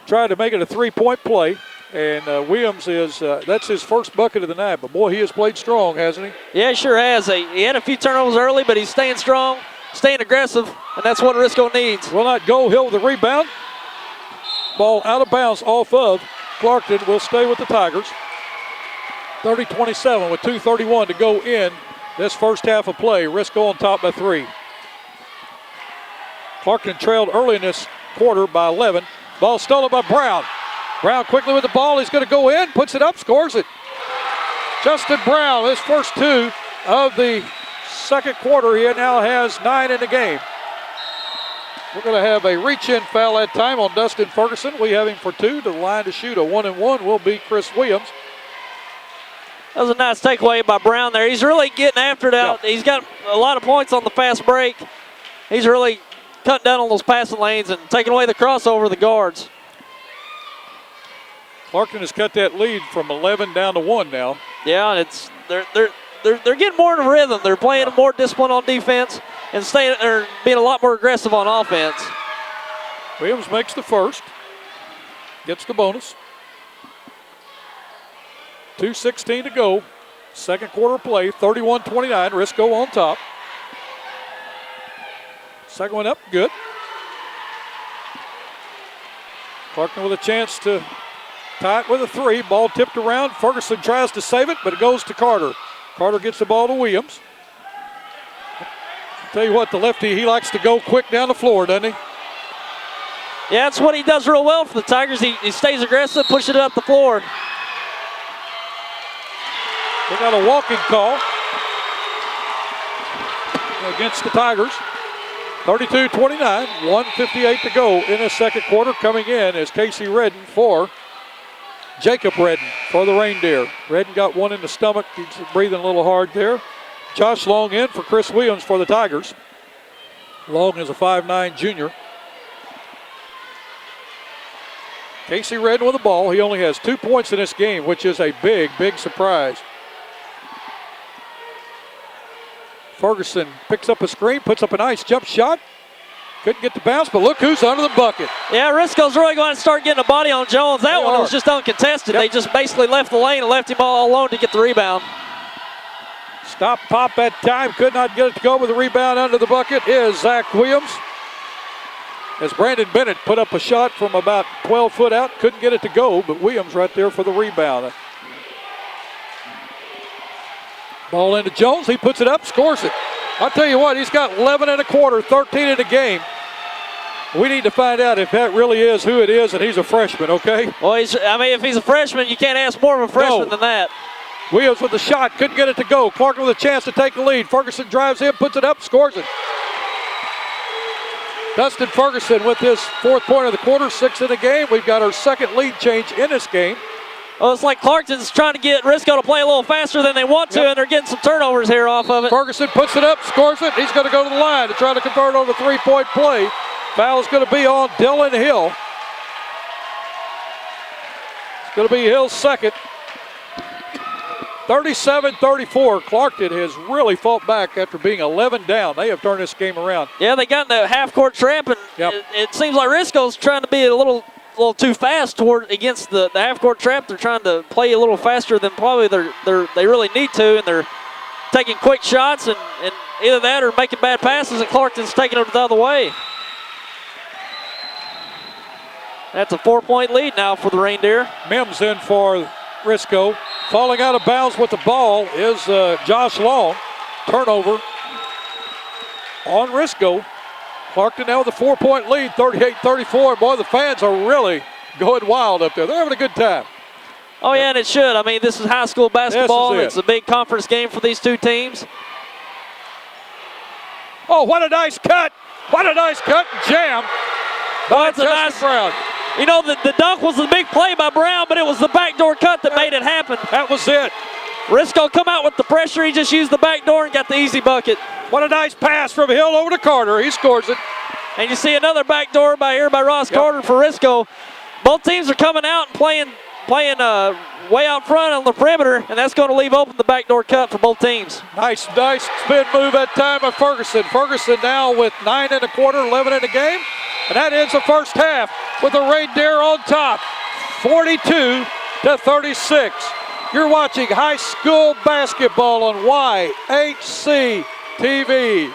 try to make it a 3-point play. And Williams is, that's his first bucket of the night. But boy, he has played strong, hasn't he? Yeah, he sure has. He had a few turnovers early, but he's staying strong, staying aggressive, and that's what Risco needs. Will not go. Hill with the rebound. Ball out of bounds off of Clarkton. Will stay with the Tigers. 30-27 with 2:31 to go in this first half of play. Risco on top by 3. Clarkton trailed early in this quarter by 11. Ball stolen by Brown. Brown quickly with the ball. He's going to go in, puts it up, scores it. Justin Brown, his first 2 of the second quarter. He now has 9 in the game. We're going to have a reach-in foul that time on Dustin Ferguson. We have him for 2. To the line to shoot a 1-and-1 will be Chris Williams. That was a nice takeaway by Brown there. He's really getting after it out. He's got a lot of points on the fast break. He's really cutting down on those passing lanes and taking away the crossover of the guards. Clarkton has cut that lead from 11 down to 1 now. Yeah, and it's they're getting more in the rhythm. They're playing more discipline on defense and being a lot more aggressive on offense. Williams makes the first, gets the bonus. 2:16 to go. Second quarter play, 31-29. Risco on top. Second one up, good. Clarkton with a chance to tie it with a 3. Ball tipped around. Ferguson tries to save it, but it goes to Carter. Carter gets the ball to Williams. I'll tell you what, the lefty, he likes to go quick down the floor, doesn't he? Yeah, that's what he does real well for the Tigers. He stays aggressive, pushes it up the floor. They got a walking call against the Tigers. 32-29, 1:58 to go in the second quarter. Coming in is Casey Redden for Jacob Redden for the Reindeer. Redden got one in the stomach. He's breathing a little hard there. Josh Long in for Chris Williams for the Tigers. Long is a 5'9" junior. Casey Redden with the ball. He only has 2 points in this game, which is a big, big surprise. Ferguson picks up a screen, puts up a nice jump shot. Couldn't get the bounce, but look who's under the bucket. Yeah, Risco's really going to start getting a body on Jones. That one was just uncontested. Yep. They just basically left the lane and left him all alone to get the rebound. Stop pop that time, could not get it to go, with the rebound under the bucket is Zach Williams. As Brandon Bennett put up a shot from about 12 foot out, couldn't get it to go, but Williams right there for the rebound. Ball into Jones, he puts it up, scores it. I'll tell you what, he's got 11 and a quarter, 13 in the game. We need to find out if that really is who it is, and he's a freshman, okay? Well, if he's a freshman, you can't ask more of a freshman than that. Williams with the shot, couldn't get it to go. Clarkton with a chance to take the lead. Ferguson drives in, puts it up, scores it. Dustin Ferguson with his 4th point of the quarter, 6 in the game. We've got our second lead change in this game. Well, it's like Clarkton's trying to get Risco to play a little faster than they want to, and they're getting some turnovers here off of it. Ferguson puts it up, scores it. He's going to go to the line to try to convert on the 3-point play. Foul's going to be on Dylan Hill. It's going to be Hill's second. 37-34. Clarkton has really fought back after being 11 down. They have turned this game around. Yeah, they got in the half-court trap, and it seems like Risco's trying to be a little too fast against the half-court trap. They're trying to play a little faster than probably they really need to, and they're taking quick shots, and either that or making bad passes, and Clarkton's taking them the other way. That's a 4-point lead now for the Reindeer. Mims in for Risco. Falling out of bounds with the ball is Josh Long. Turnover on Risco. Clarkton now with a 4-point lead, 38-34. Boy, the fans are really going wild up there. They're having a good time. Oh, yeah, and it should. I mean, this is high school basketball. It's a big conference game for these two teams. Oh, what a nice cut. What a nice cut and jam by Justin Brown. You know, the dunk was a big play by Brown, but it was the backdoor cut that made it happen. That was it. Risco come out with the pressure. He just used the backdoor and got the easy bucket. What a nice pass from Hill over to Carter. He scores it. And you see another backdoor by Ross Carter for Risco. Both teams are coming out and playing way out front on the perimeter, and that's going to leave open the backdoor cut for both teams. Nice spin move that time by Ferguson. Ferguson now with 9 and a quarter, 11 in the game. And that ends the first half with the Reindeer on top, 42-36. You're watching high school basketball on YHC TV.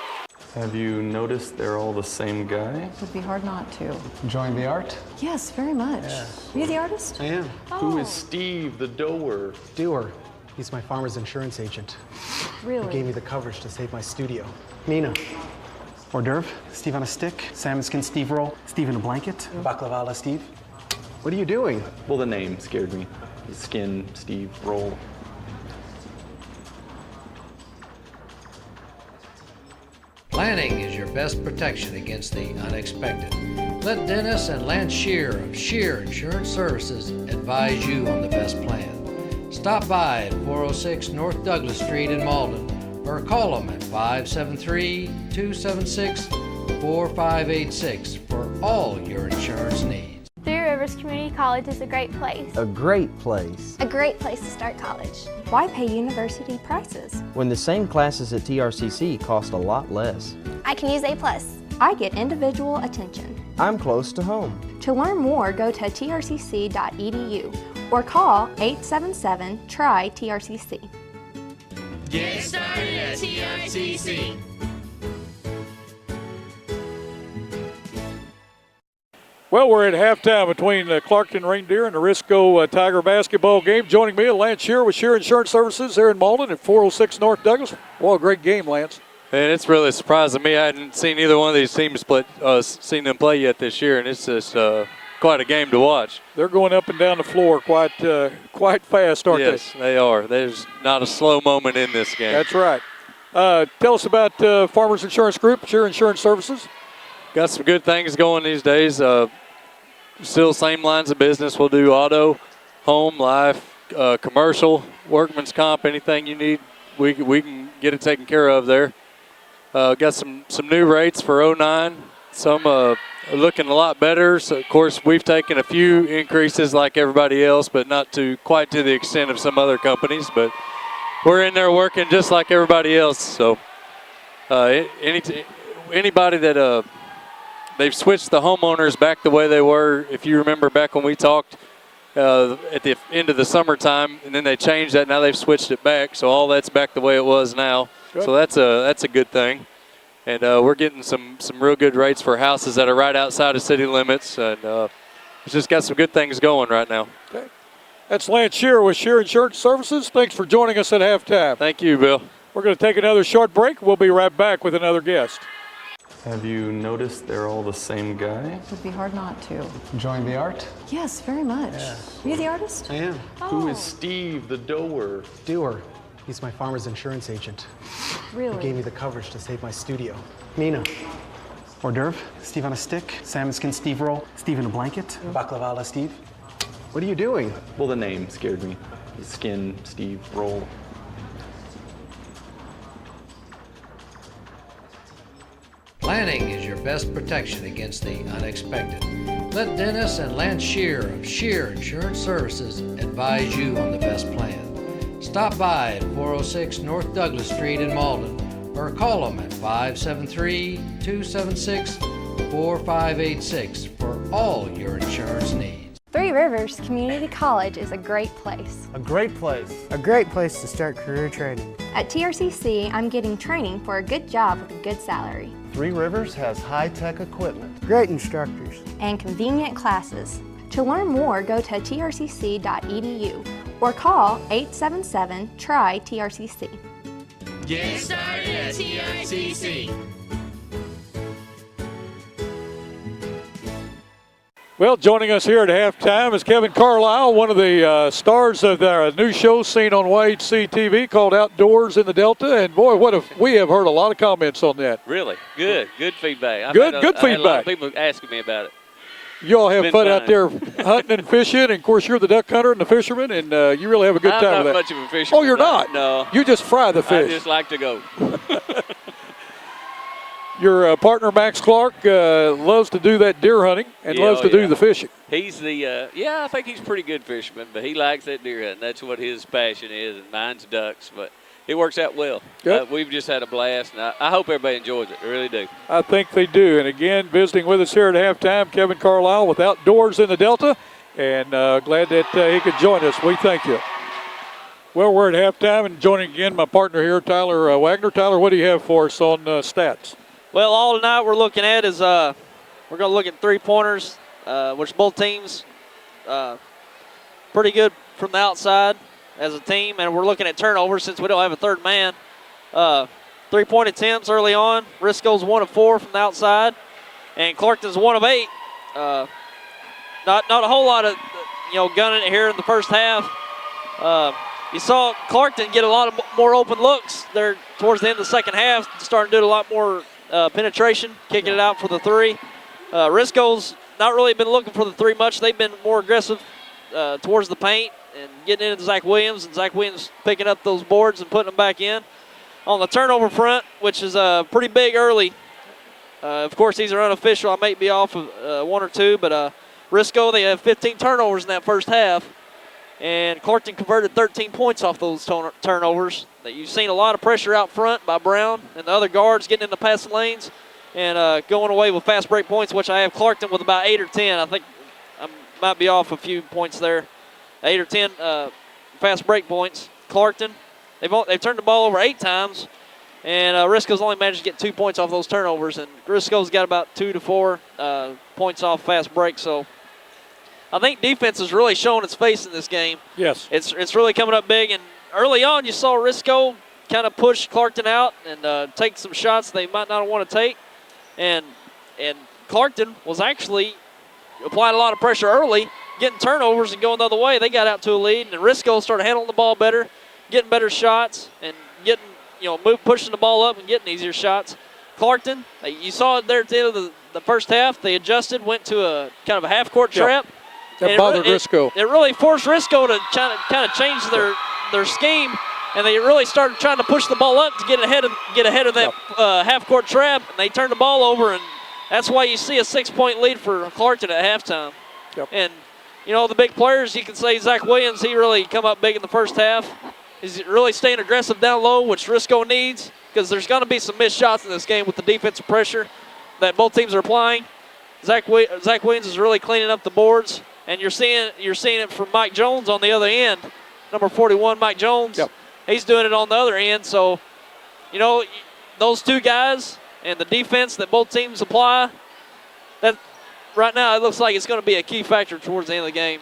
Have you noticed they're all the same guy? It would be hard not to. Enjoying the art? Yes, very much. Are you the artist? I am. Who is Steve, the doer? Doer. He's my farmer's insurance agent. Really? He gave me the coverage to save my studio. Nina. Hors d'oeuvre, Steve on a stick, salmon skin Steve roll, Steve in a blanket, baklava la Steve. What are you doing? Well, the name scared me. Skin, Steve, roll. Planning is your best protection against the unexpected. Let Dennis and Lance Shear of Shear Insurance Services advise you on the best plan. Stop by at 406 North Douglas Street in Malden or call them at 573-276-4586 for all your insurance needs. Three Rivers Community College is a great place. A great place. A great place to start college. Why pay university prices? When the same classes at TRCC cost a lot less. I can use A+. I get individual attention. I'm close to home. To learn more, go to trcc.edu or call 877-TRY-TRCC. Get started at TRCC. Well, we're at halftime between the Clarkton Reindeer and the Risco Tiger basketball game. Joining me, Lance Shear with Shear Insurance Services there in Malden at 406 North Douglas. Well, a great game, Lance. And it's really surprising me. I hadn't seen either one of these teams seen them play yet this year, and it's just quite a game to watch. They're going up and down the floor quite fast, aren't they? Yes, they are. There's not a slow moment in this game. That's right. Tell us about Farmers Insurance Group, Shear Insurance Services. Got some good things going these days. Still same lines of business. We'll do auto, home, life, commercial, workman's comp, anything you need, we can get it taken care of there. Got some new rates for 09. Some are looking a lot better. So, of course, we've taken a few increases like everybody else, but not quite to the extent of some other companies. But we're in there working just like everybody else. So anybody that they've switched the homeowners back the way they were. If you remember back when we talked at the end of the summertime, and then they changed that. Now they've switched it back, so all that's back the way it was now. Good. So that's a good thing. And we're getting some real good rates for houses that are right outside of city limits, and it's just got some good things going right now. Okay. That's Lance Shear with Shear Insurance Services. Thanks for joining us at halftime. Thank you, Bill. We're going to take another short break. We'll be right back with another guest. Have you noticed they're all the same guy? It would be hard not to. Enjoying the art? Yes, very much. Are you the artist? I am. Who is Steve, the doer? Doer. He's my farmer's insurance agent. Really? He gave me the coverage to save my studio. Nina. Hors d'oeuvre, Steve on a stick, salmon skin Steve roll, Steve in a blanket, baklava la Steve. What are you doing? Well, the name scared me. Skin, Steve, roll. Planning is your best protection against the unexpected. Let Dennis and Lance Shear of Shear Insurance Services advise you on the best plan. Stop by at 406 North Douglas Street in Malden or call them at 573-276-4586 for all your insurance needs. Three Rivers Community College is a great place. A great place. A great place to start career training. At TRCC, I'm getting training for a good job with a good salary. Three Rivers has high-tech equipment. Great instructors. And convenient classes. To learn more, go to trcc.edu or call 877-TRY-TRCC. Get started at TRCC. Well, joining us here at halftime is Kevin Carlisle, one of the stars of the new show seen on YHC TV called Outdoors in the Delta. And boy, we have heard a lot of comments on that. Really? Good feedback. Good feedback. I had a lot of people asking me about it. You all have fun out there hunting and fishing, and of course you're the duck hunter and the fisherman, and you really have a good time with that. I'm not much of a fisherman. Oh, you're not? No. You just fry the fish. I just like to go. Your partner, Max Clark, loves to do that deer hunting and loves to do the fishing. He's I think he's a pretty good fisherman, but he likes that deer hunting. That's what his passion is, and mine's ducks. But it works out well. We've just had a blast, and I hope everybody enjoys it. I really do. I think they do. And again, visiting with us here at halftime, Kevin Carlisle with Outdoors in the Delta, and glad that he could join us. We thank you. Well, we're at halftime, and joining again my partner here, Tyler Wagner. Tyler, what do you have for us on stats? Well, all tonight we're looking at is we're going to look at three-pointers, which both teams pretty good from the outside as a team, and we're looking at turnovers since we don't have a third man. Three-point attempts early on. Risco's 1 of 4 from the outside, and Clarkton's 1 of 8. Not a whole lot of gunning it here in the first half. You saw Clarkton get a lot of more open looks there towards the end of the second half, starting to do a lot more penetration, kicking it out for the three. Risco's not really been looking for the three much. They've been more aggressive towards the paint and getting into Zach Williams, and Zach Williams picking up those boards and putting them back in. On the turnover front, which is pretty big early, of course these are unofficial. I may be off of 1 or 2, but Risco, they have 15 turnovers in that first half, and Clarkton converted 13 points off those turnovers. You've seen a lot of pressure out front by Brown and the other guards getting in the passing lanes and going away with fast break points, which I have Clarkton with about 8 or 10. I think I might be off a few points there. 8 or 10 fast break points. Clarkton, they've turned the ball over 8 times, And Risco's only managed to get 2 points off those turnovers, and Risco's got about 2 to 4 points off fast break. So I think defense is really showing its face in this game. Yes. It's really coming up big, and early on you saw Risco kind of push Clarkton out and take some shots they might not want to take. And Clarkton was actually applying a lot of pressure early, getting turnovers and going the other way. They got out to a lead, and Risco started handling the ball better, getting better shots, and getting, pushing the ball up and getting easier shots. Clarkton, you saw it there at the end of the first half. They adjusted, went to a kind of a half-court trap. That bothered Risco. It really forced Risco to kind of change their scheme, and they really started trying to push the ball up to get ahead of that half-court trap, and they turned the ball over, and that's why you see a 6-point lead for Clarkton at halftime. Yep. And, the big players, you can say Zach Williams, he really come up big in the first half. He's really staying aggressive down low, which Risco needs, because there's going to be some missed shots in this game with the defensive pressure that both teams are applying. Zach Williams is really cleaning up the boards, and you're seeing it from Mike Jones on the other end. Number 41, Mike Jones. Yep. He's doing it on the other end. So, those two guys and the defense that both teams apply, that right now it looks like it's going to be a key factor towards the end of the game.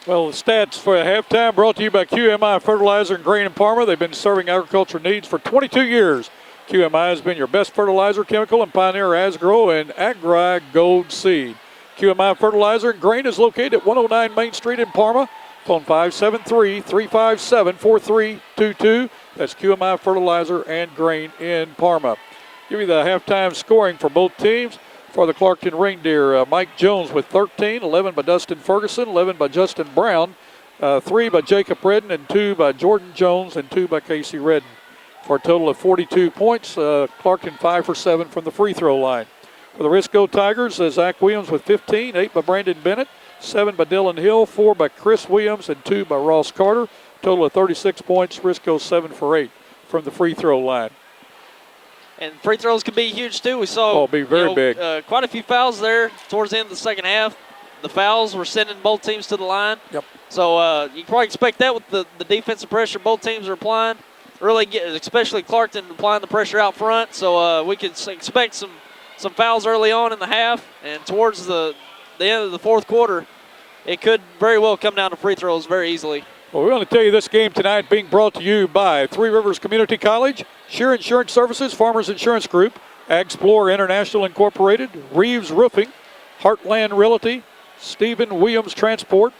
Well, the stats for halftime brought to you by QMI Fertilizer and Grain in Parma. They've been serving agriculture needs for 22 years. QMI has been your best fertilizer, chemical, and pioneer Asgrow and Agri Gold Seed. QMI Fertilizer and Grain is located at 109 Main Street in Parma. Phone 573-357-4322. That's QMI Fertilizer and Grain in Parma. Give you the halftime scoring for both teams. For the Clarkton Reindeer, Mike Jones with 13, 11 by Dustin Ferguson, 11 by Justin Brown, 3 by Jacob Redden, and 2 by Jordan Jones, and 2 by Casey Redden. For a total of 42 points, Clarkton 5 for 7 from the free throw line. For the Risco Tigers, Zach Williams with 15, 8 by Brandon Bennett, 7 by Dylan Hill, 4 by Chris Williams, and 2 by Ross Carter. Total of 36 points, Risco 7 for 8 from the free throw line. And free throws can be huge, too. We saw be very big. Quite a few fouls there towards the end of the second half. The fouls were sending both teams to the line. Yep. So you can probably expect that with the defensive pressure both teams are applying. Really, especially Clarkton applying the pressure out front. So we could expect some fouls early on in the half. And towards the end of the fourth quarter, it could very well come down to free throws very easily. Well, we want to tell you this game tonight being brought to you by Three Rivers Community College, Shear Insurance Services, Farmers Insurance Group, Agsplorer International Incorporated, Reeves Roofing, Heartland Realty, Stephen Williams Transport,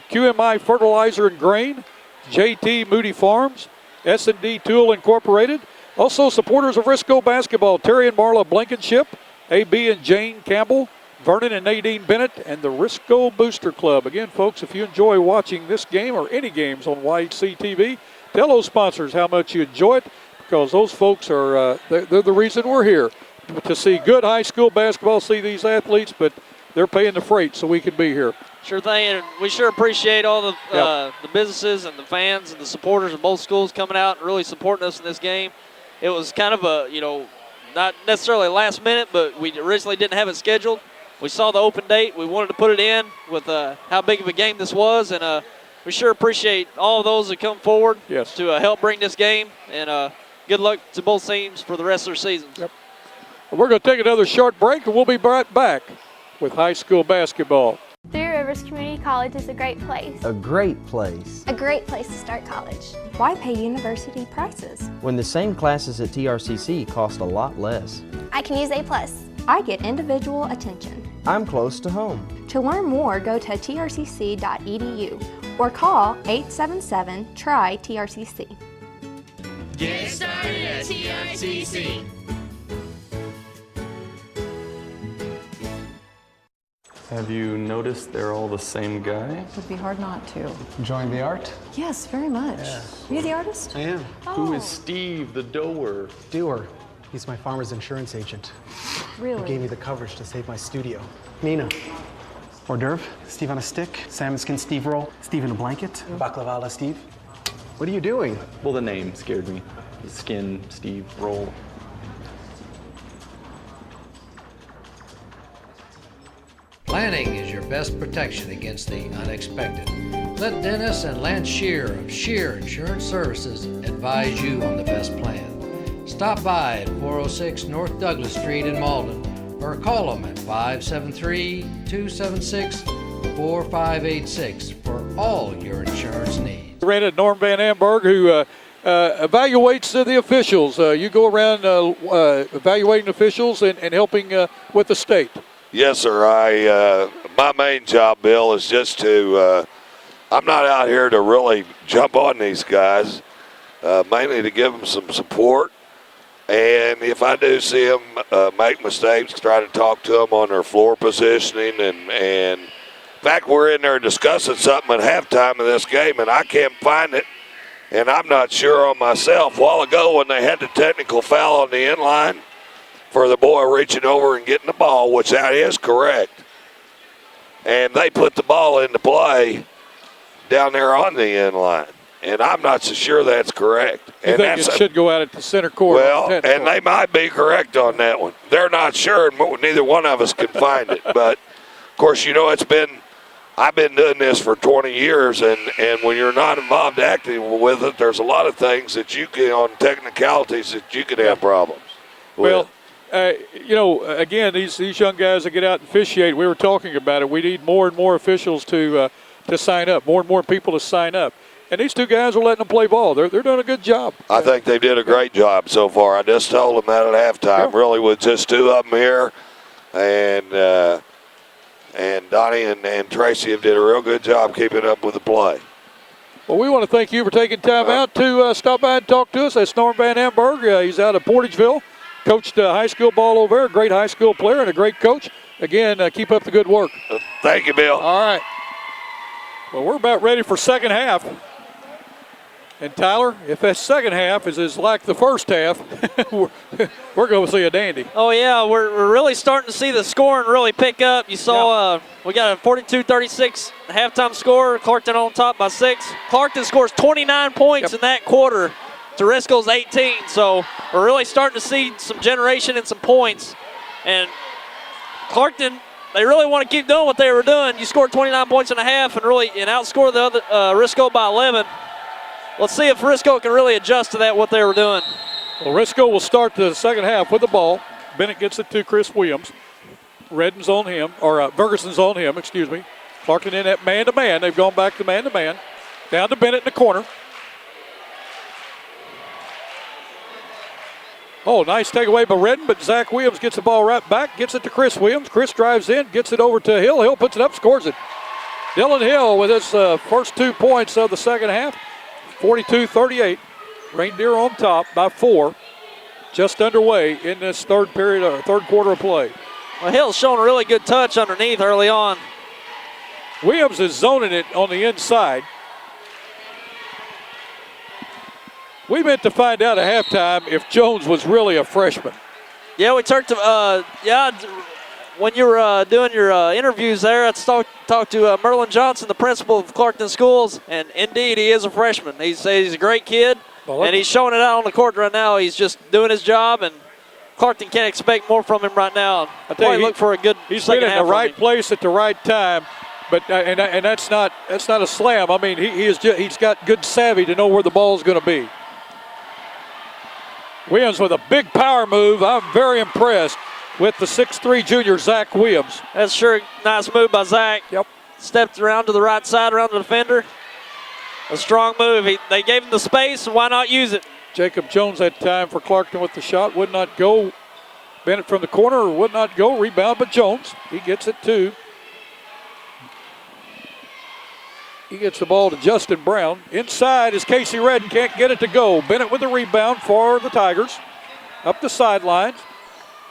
QMI Fertilizer and Grain, JT Moody Farms, S&D Tool Incorporated. Also supporters of Risco Basketball, Terry and Marla Blankenship, AB and Jane Campbell, Vernon and Nadine Bennett, and the Risco Booster Club. Again, folks, if you enjoy watching this game or any games on YHC TV, tell those sponsors how much you enjoy it, because those folks are they're the reason we're here, to see good high school basketball, see these athletes, but they're paying the freight so we can be here. Sure thing, and we sure appreciate all the businesses and the fans and the supporters of both schools coming out and really supporting us in this game. It was kind of a, not necessarily last minute, but we originally didn't have it scheduled. We saw the open date. We wanted to put it in with how big of a game this was, and we sure appreciate all of those that come forward to help bring this game, and good luck to both teams for the rest of their seasons. Yep. Well, we're going to take another short break, and we'll be right back with high school basketball. Three Rivers Community College is a great place. A great place. A great place to start college. Why pay university prices when the same classes at TRCC cost a lot less? I can use A+. I get individual attention. I'm close to home. To learn more, go to trcc.edu or call 877-TRY-TRCC. Get started at TRCC. Have you noticed they're all the same guy? It would be hard not to. Enjoying the art? Yes, very much. Are you the artist? I am. Who is Steve, the doer? Doer. He's my farmer's insurance agent. Really? He gave me the coverage to save my studio. Nina. Hors d'oeuvre, Steve on a stick, salmon skin Steve roll, Steve in a blanket, baklava a la Steve. What are you doing? Well, the name scared me. Skin, Steve, roll. Planning is your best protection against the unexpected. Let Dennis and Lance Shear of Shear Insurance Services advise you on the best plan. Stop by at 406 North Douglas Street in Malden or call them at 573-276-4586 for all your insurance needs. Ran at Norm Van Amberg, who evaluates the officials. You go around evaluating officials and helping with the state. Yes, sir. My main job, Bill, is just to I'm not out here to really jump on these guys, mainly to give them some support. And if I do see them make mistakes, try to talk to them on their floor positioning. And in fact, we're in there discussing something at halftime of this game, and I can't find it. And I'm not sure on myself. A while ago when they had the technical foul on the end line for the boy reaching over and getting the ball, which that is correct, and they put the ball into play down there on the end line. And I'm not so sure that's correct. You think it should go out at the center court? Well, and they might be correct on that one. They're not sure, and neither one of us can find it. But, of course, you know, I've been doing this for 20 years, and when you're not involved actively with it, there's a lot of things that you can, on technicalities, that you could have problems with. Well, you know, again, these young guys that get out and officiate, we were talking about it. We need more and more officials to sign up, more and more people to sign up. And these two guys are letting them play ball. They're doing a good job. I think they did a great job so far. I just told them that at halftime, really, with just two of them here. And Donnie and Tracy have did a real good job keeping up with the play. Well, we want to thank you for taking time out to stop by and talk to us. That's Norm Van Amberg. He's out of Portageville. Coached high school ball over there. A great high school player and a great coach. Again, keep up the good work. Thank you, Bill. All right. Well, we're about ready for second half. And, Tyler, if that second half is like the first half, we're going to see a dandy. Oh, yeah, we're really starting to see the scoring really pick up. You saw we got a 42-36 halftime score. Clarkton on top by 6. Clarkton scores 29 points in that quarter to Risco's 18. So we're really starting to see some generation and some points. And Clarkton, they really want to keep doing what they were doing. You scored 29 points and a half and outscore the other Risco by 11. Let's see if Risco can really adjust to that, what they were doing. Well, Risco will start the second half with the ball. Bennett gets it to Chris Williams. Redden's on him, or Ferguson's on him, excuse me. Clarkton in at man-to-man. They've gone back to man-to-man. Down to Bennett in the corner. Oh, nice takeaway by Redden, but Zach Williams gets the ball right back, gets it to Chris Williams. Chris drives in, gets it over to Hill. Hill puts it up, scores it. Dylan Hill with his first 2 points of the second half. 42-38. Reindeer on top by 4. Just underway in this third quarter of play. Well, Hill's showing a really good touch underneath early on. Williams is zoning it on the inside. We meant to find out at halftime if Jones was really a freshman. Yeah, we talked to, when you were doing your interviews there, I talked to Merlin Johnson, the principal of Clarkton Schools, and indeed he is a freshman. He says he's a great kid, and he's showing it out on the court right now. He's just doing his job, and Clarkton can't expect more from him right now. I tell you, look for a good he's second been half in the right place at the right time, but and that's not a slam. I mean, he's got good savvy to know where the ball's going to be. Williams with a big power move. I'm very impressed with the 6'3 junior, Zach Williams. That's sure a nice move by Zach. Yep. Stepped around to the right side, around the defender. A strong move. They gave him the space, why not use it? Jacob Jones had time for Clarkton with the shot. Would not go. Bennett from the corner would not go. Rebound, but Jones. He gets it too. He gets the ball to Justin Brown. Inside is Casey Redden. Can't get it to go. Bennett with the rebound for the Tigers. Up the sidelines.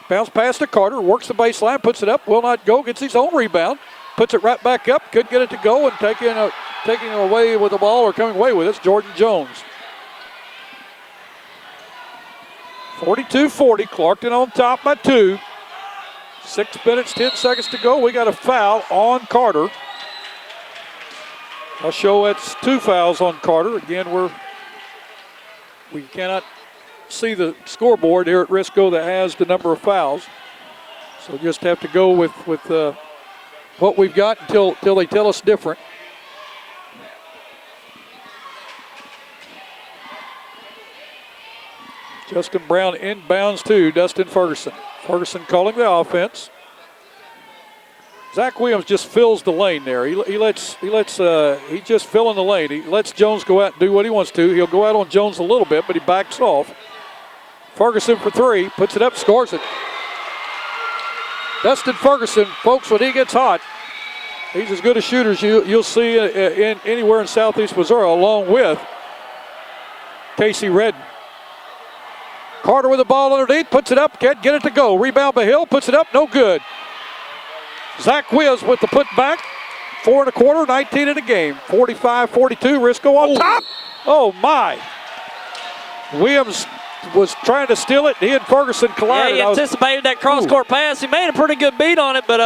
Bounce pass to Carter. Works the baseline. Puts it up. Will not go. Gets his own rebound. Puts it right back up. Could get it to go and taking away with the ball or coming away with it. Jordan Jones. 42-40. Clarkton on top by 2. 6 minutes, 10 seconds to go. We got a foul on Carter. I'll show it's 2 fouls on Carter. Again, we cannot see the scoreboard here at Risco that has the number of fouls. So just have to go with what we've got until they tell us different. Justin Brown inbounds to Dustin Ferguson. Ferguson calling the offense. Zach Williams just fills the lane there. He just fill in the lane. He lets Jones go out and do what he wants to. He'll go out on Jones a little bit, but he backs off. Ferguson for three, puts it up, scores it. Dustin Ferguson, folks, when he gets hot, he's as good a shooter as you'll see in anywhere in Southeast Missouri, along with Casey Redden. Carter with the ball underneath, puts it up, can't get it to go. Rebound by Hill, puts it up, no good. Zach Wiz with the putback. 4 1/4, 19 in the game. 45-42, Risco on top. Oh, my. Williams was trying to steal it. He and Ferguson collided. Yeah, he anticipated that cross-court pass. He made a pretty good beat on it, but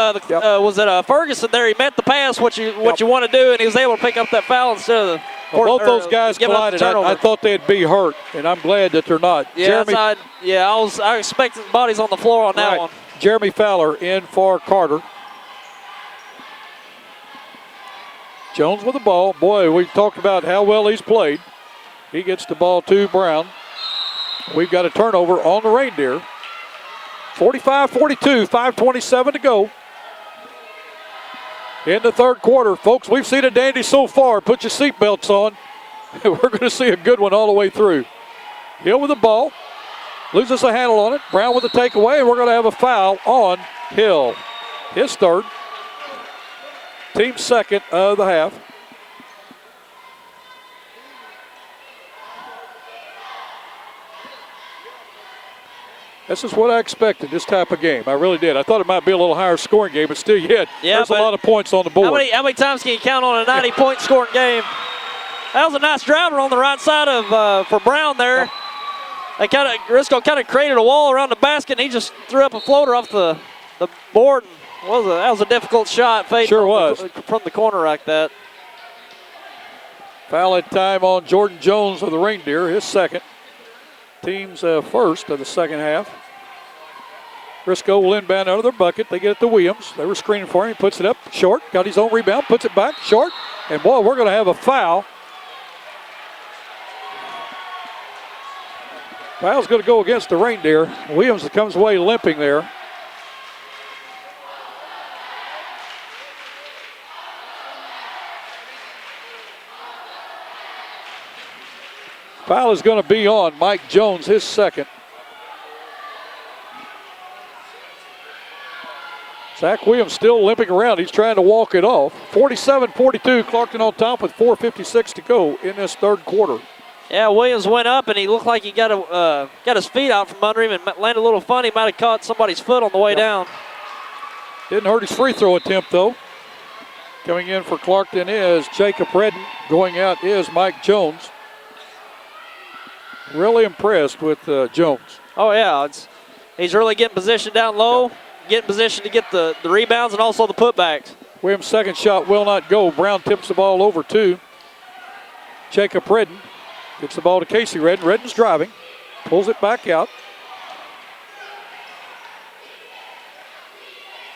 was it Ferguson there? He met the pass, what you want to do, and he was able to pick up that foul instead of the both those guys collided. I thought they'd be hurt, and I'm glad that they're not. Yeah, I expected bodies on the floor on that one. Jeremy Fowler in for Carter. Jones with the ball. Boy, we talked about how well he's played. He gets the ball to Brown. We've got a turnover on the Reindeer. 45-42, 5:27 to go. In the third quarter, folks, we've seen a dandy so far. Put your seatbelts on. We're going to see a good one all the way through. Hill with the ball. Loses a handle on it. Brown with the takeaway, and we're going to have a foul on Hill. His third. Team second of the half. This is what I expected, this type of game. I really did. I thought it might be a little higher scoring game, but still yet, there's a lot of points on the board. How many times can you count on a 90-point scoring game? That was a nice driver on the right side of for Brown there. Risco kind of created a wall around the basket, and he just threw up a floater off the board. That was a difficult shot. Sure was. From the corner like that. Foul time on Jordan Jones of the Reindeer, his second. Team's first of the second half. Risco will inbound out of their bucket. They get it to Williams. They were screening for him. He puts it up short. Got his own rebound. Puts it back short. And, boy, we're going to have a foul. Foul's going to go against the Reindeer. Williams comes away limping there. Foul is going to be on Mike Jones, his second. Zach Williams still limping around. He's trying to walk it off. 47-42, Clarkton on top with 4:56 to go in this third quarter. Yeah, Williams went up, and he looked like he got his feet out from under him and landed a little funny. Might have caught somebody's foot on the way down. Didn't hurt his free throw attempt, though. Coming in for Clarkton is Jacob Redden. Going out is Mike Jones. Really impressed with Jones. Oh, yeah. He's really getting positioned down low, getting positioned to get the rebounds and also the putbacks. Williams' second shot will not go. Brown tips the ball over to Jacob Redden. Gets the ball to Casey Redden. Redden's driving. Pulls it back out.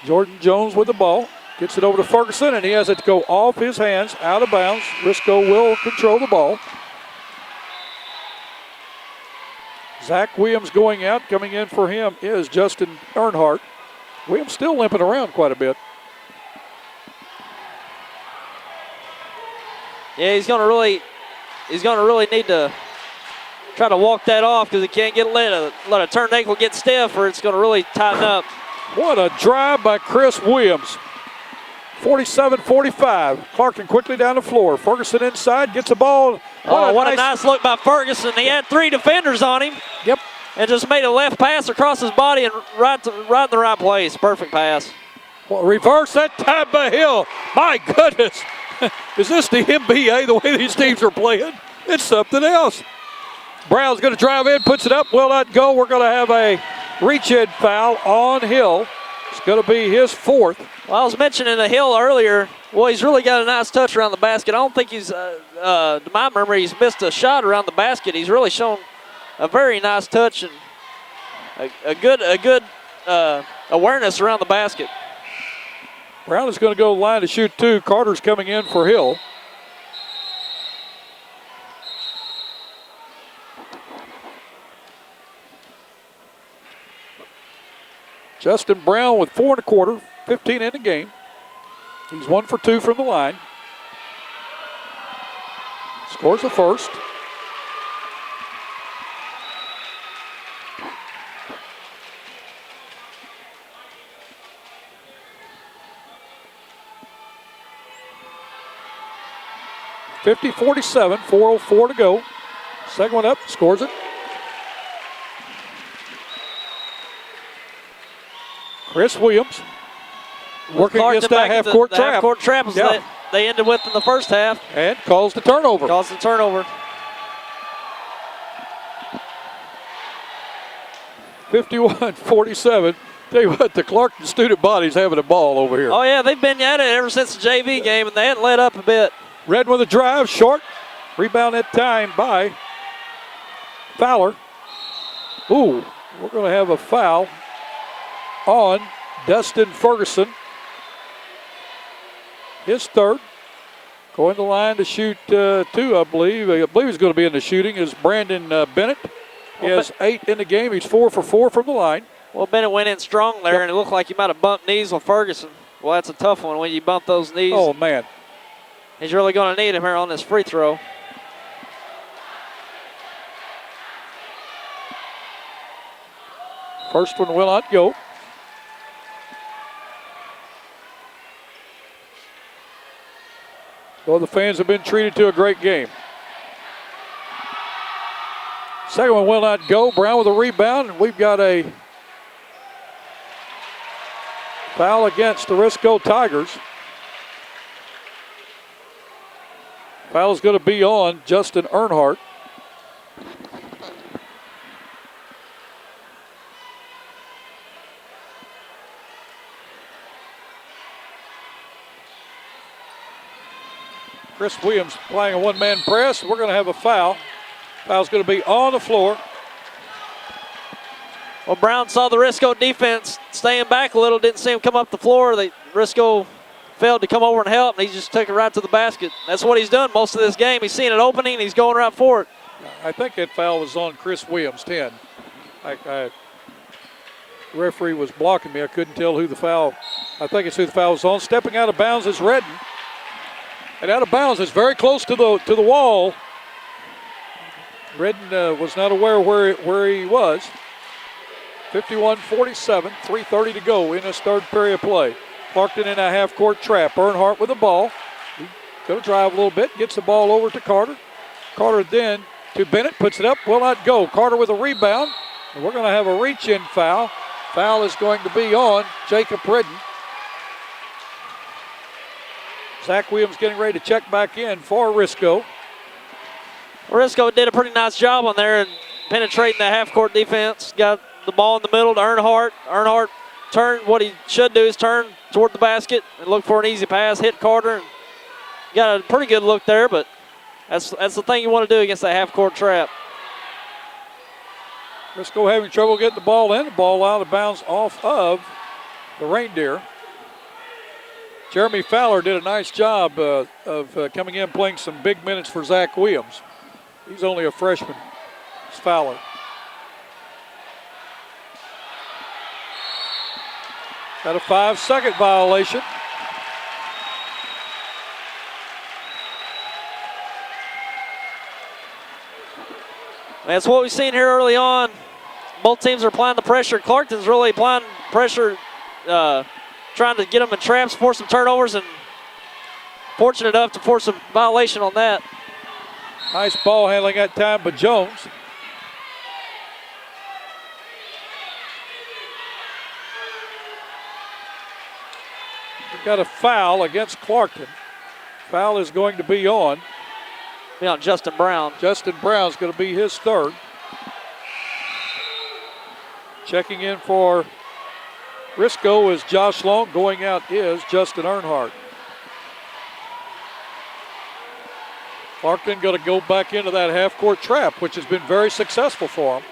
Jordan Jones with the ball. Gets it over to Ferguson, and he has it to go off his hands, out of bounds. Risco will control the ball. Zach Williams going out. Coming in for him is Justin Earnhardt. Williams still limping around quite a bit. Yeah, he's gonna really need to try to walk that off because he can't let a turned ankle get stiff, or it's gonna really tighten up. What a drive by Chris Williams. 47-45. Clarkton quickly down the floor. Ferguson inside, gets the ball. What a nice look by Ferguson. He had three defenders on him. Yep. And just made a left pass across his body and right in the right place. Perfect pass. Well, reverse that time by Hill. My goodness. Is this the NBA, the way these teams are playing? It's something else. Brown's going to drive in, puts it up, will not go. We're going to have a reach-in foul on Hill. It's going to be his fourth. Well, I was mentioning the Hill earlier. Well, he's really got a nice touch around the basket. I don't think he's, to my memory, he's missed a shot around the basket. He's really shown a very nice touch and a good awareness around the basket. Brown is going to go line to shoot two. Carter's coming in for Hill. Justin Brown with 4 1/4, 15 in the game. He's 1 for 2 from the line. Scores the first. (50-47), 4:04 to go. Second one up, scores it. Chris Williams working against that half-court trap. Half-court trap is they ended with in the first half. And calls the turnover. Calls the turnover. 51-47. Tell you what, the Clarkton student body's having a ball over here. Oh, yeah, they've been at it ever since the JV game, and they hadn't let up a bit. Red with a drive, short. Rebound that time by Fowler. Ooh, we're going to have a foul on Dustin Ferguson. His third. Going to the line to shoot 2, I believe. I believe he's going to be in the shooting is Brandon Bennett. He has 8 in the game. He's 4 for 4 from the line. Well, Bennett went in strong there, and it looked like he might have bumped knees with Ferguson. Well, that's a tough one when you bump those knees. Oh, man. He's really going to need him here on this free throw. First one will not go. Well, the fans have been treated to a great game. Second one will not go. Brown with a rebound, and we've got a foul against the Risco Tigers. Foul is going to be on Justin Earnhardt. Chris Williams playing a one-man press. We're going to have a foul. Foul's going to be on the floor. Well, Brown saw the Risco defense staying back a little, didn't see him come up the floor. Risco failed to come over and help, and he just took it right to the basket. That's what he's done most of this game. He's seen an opening, and he's going right for it. I think that foul was on Chris Williams, 10. The referee was blocking me. I couldn't tell who the foul. I think it's who the foul was on. Stepping out of bounds is Redden. And out of bounds is very close to the wall. Redden was not aware where he was. 51-47, 3:30 to go in this third period of play. Clarkton in a half-court trap. Earnhardt with the ball. He's going to drive a little bit, gets the ball over to Carter. Carter then to Bennett, puts it up, will not go. Carter with a rebound, and we're going to have a reach-in foul. Foul is going to be on Jacob Redden. Zach Williams getting ready to check back in for Risco. Risco did a pretty nice job on there and penetrating the half-court defense. Got the ball in the middle to Earnhardt. Earnhardt turned. What he should do is turn toward the basket and look for an easy pass, hit Carter. And got a pretty good look there, but that's the thing you want to do against that half-court trap. Risco having trouble getting the ball in. The ball out of bounds off of the Reindeer. Jeremy Fowler did a nice job of coming in playing some big minutes for Zach Williams. He's only a freshman. It's Fowler. Got a 5-second violation. That's what we've seen here early on. Both teams are applying the pressure. Clarkton's really applying pressure, trying to get them in traps, force some turnovers, and fortunate enough to force a violation on that. Nice ball handling that time by Jones. We've got a foul against Clarkton. Foul is going to be on Justin Brown. Justin Brown's going to be his third. Checking in for Risco is Josh Long. Going out is Justin Earnhardt. Clarkton going to go back into that half-court trap, which has been very successful for him.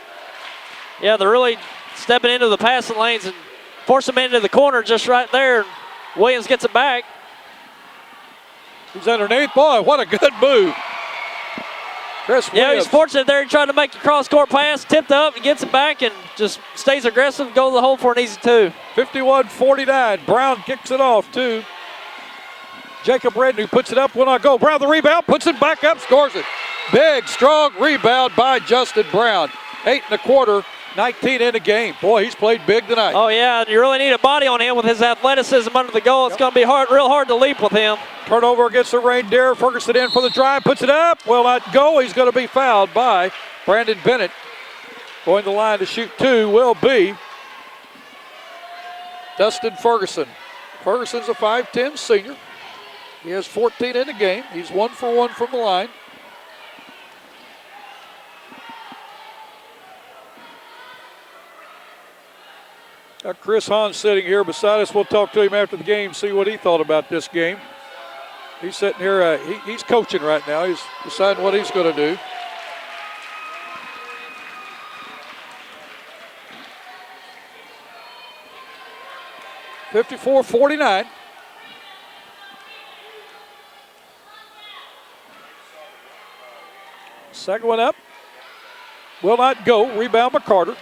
Yeah, they're really stepping into the passing lanes and force them into the corner just right there. Williams gets it back. He's underneath. Boy, what a good move. Chris Yeah, Williams. he's fortunate there. He tried to make a cross-court pass, tipped up, and gets it back, and just stays aggressive, goes to the hole for an easy 2. 51-49. Brown kicks it off to Jacob Redden, who puts it up, will not go. Brown the rebound, puts it back up, scores it. Big, strong rebound by Justin Brown. 8 1/4, 19 in the game. Boy, he's played big tonight. Oh, yeah, you really need a body on him with his athleticism under the goal. It's going to be real hard to leap with him. Turnover against the Reindeer. Ferguson in for the drive, puts it up, will not go. He's going to be fouled by Brandon Bennett. Going to the line to shoot 2 will be Dustin Ferguson. Ferguson's a 5'10 senior. He has 14 in the game. He's 1 for 1 from the line. Got Chris Hahn sitting here beside us. We'll talk to him after the game, see what he thought about this game. He's sitting here, he's coaching right now. He's deciding what he's going to do. (54-49). Second one up. Will not go. Rebound by Carter.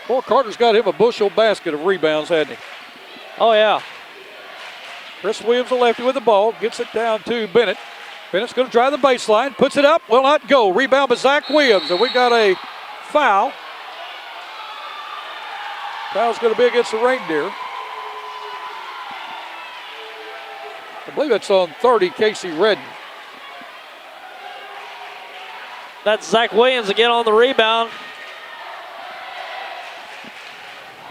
Boy, Carter's got him a bushel basket of rebounds, hasn't he? Oh, yeah. Chris Williams, the lefty with the ball, gets it down to Bennett. Bennett's going to drive the baseline, puts it up, will not go. Rebound by Zach Williams, and we got a foul. Foul's going to be against the Reindeer. I believe it's on 30, Casey Redden. That's Zach Williams again on the rebound.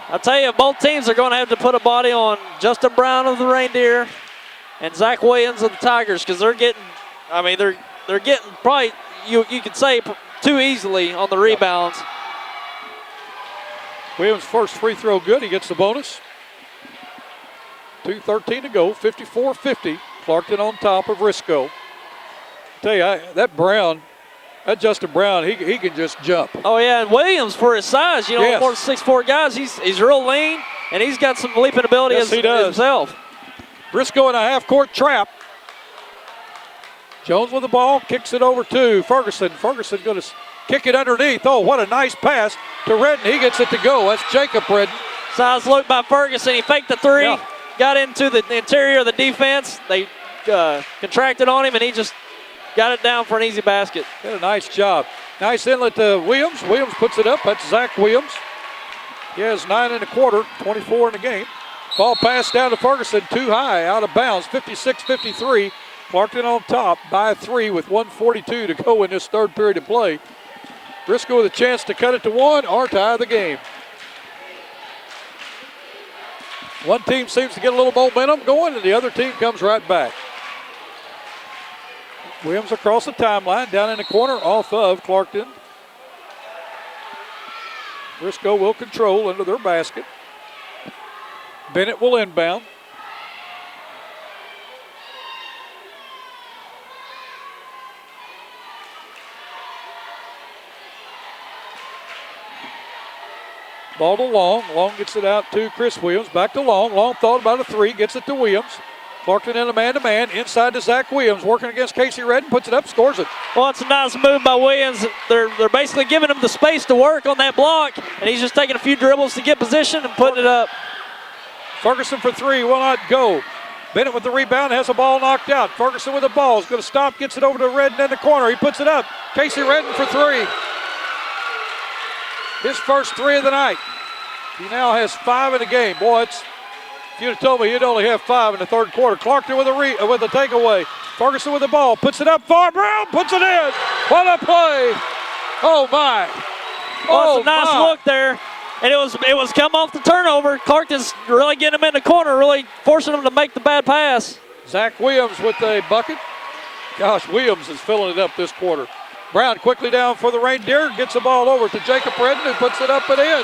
I'll tell you, both teams are going to have to put a body on Justin Brown of the Reindeer and Zach Williams of the Tigers, because they're getting, I mean, they're getting probably, you could say, too easily on the rebounds. Williams' first free throw good. He gets the bonus. 2:13 to go. 54-50. Clarkton on top of Risco. Tell you, that Justin Brown, he can just jump. Oh, yeah, and Williams, for his size, you know, yes. More than 6'4" guys, he's real lean, and he's got some leaping ability himself. Risco in a half-court trap. Jones with the ball, kicks it over to Ferguson. Ferguson going to kick it underneath. Oh, what a nice pass to Redden. He gets it to go. That's Jacob Redden. Size look by Ferguson. He faked the three, got into the interior of the defense. They contracted on him, and he just got it down for an easy basket. Did a nice job. Nice inlet to Williams. Williams puts it up. That's Zach Williams. He has 9 1/4, 24 in the game. Ball passed down to Ferguson, too high, out of bounds, 56-53. Clarkton on top by 3 with 1:42 to go in this third period of play. Risco with a chance to cut it to 1 or tie the game. One team seems to get a little momentum going, and the other team comes right back. Williams across the timeline, down in the corner, off of Clarkton. Risco will control under their basket. Bennett will inbound. Ball to Long. Long gets it out to Chris Williams. Back to Long. Long thought about a 3. Gets it to Williams. Clarkton in a man-to-man. Inside to Zach Williams. Working against Casey Redden. Puts it up. Scores it. Well, it's a nice move by Williams. They're basically giving him the space to work on that block. And he's just taking a few dribbles to get position and putting it up. Ferguson for 3. Will not go. Bennett with the rebound. Has the ball knocked out. Ferguson with the ball. Is going to stop. Gets it over to Redden in the corner. He puts it up. Casey Redden for 3. His first 3 of the night. He now has 5 in the game. Boy, if you'd have told me he'd only have 5 in the third quarter. Clarkton with a takeaway. Ferguson with the ball. Puts it up far. Brown puts it in. What a play. Oh, my. Well, it's a nice look there. And it was come off the turnover. Clarkton's really getting him in the corner, really forcing him to make the bad pass. Zach Williams with a bucket. Gosh, Williams is filling it up this quarter. Brown quickly down for the Reindeer. Gets the ball over to Jacob Redden, who puts it up and in.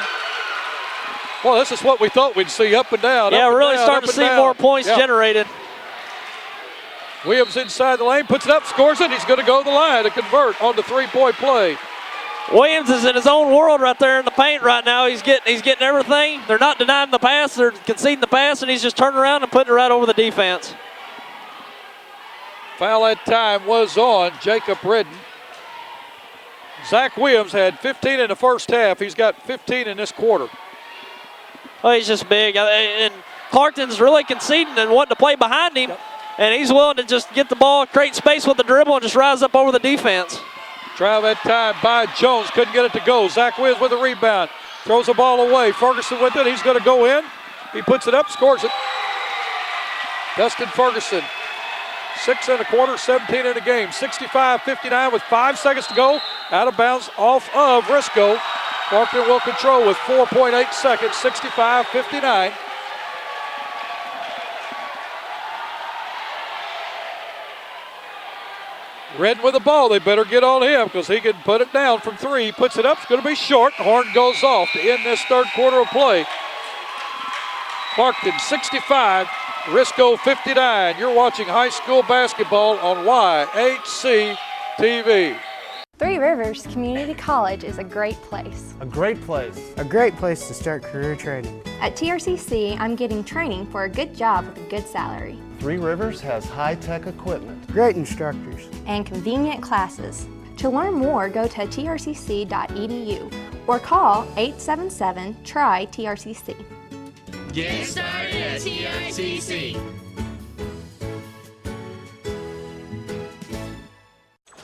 Well, this is what we thought we'd see, up and down. Yeah, up and really down, starting to see more points generated. Williams inside the lane, puts it up, scores it. He's going to go to the line to convert on the three-point play. Williams is in his own world right there in the paint right now. He's getting everything. They're not denying the pass. They're conceding the pass, and he's just turning around and putting it right over the defense. Foul that time was on Jacob Redden. Zach Williams had 15 in the first half. He's got 15 in this quarter. Oh, he's just big. And Clarkton's really conceding and wanting to play behind him. Yep. And he's willing to just get the ball, create space with the dribble, and just rise up over the defense. Try that time by Jones. Couldn't get it to go. Zach Williams with a rebound. Throws the ball away. Ferguson with it. He's going to go in. He puts it up, scores it. Dustin Ferguson. 6 and a quarter, 17 in the game. 65-59 with 5 seconds to go. Out of bounds off of Risco. Clarkton will control with 4.8 seconds, 65-59. Redden with the ball. They better get on him because he can put it down from 3. He puts it up. It's going to be short. Horn goes off to end this third quarter of play. Clarkton 65, Risco 59. You're watching high school basketball on YHC TV. Three Rivers Community College is a great place. A great place. A great place to start career training. At TRCC, I'm getting training for a good job with a good salary. Three Rivers has high-tech equipment. Great instructors. And convenient classes. To learn more, go to trcc.edu or call 877-TRY-TRCC. Get started at TRCC.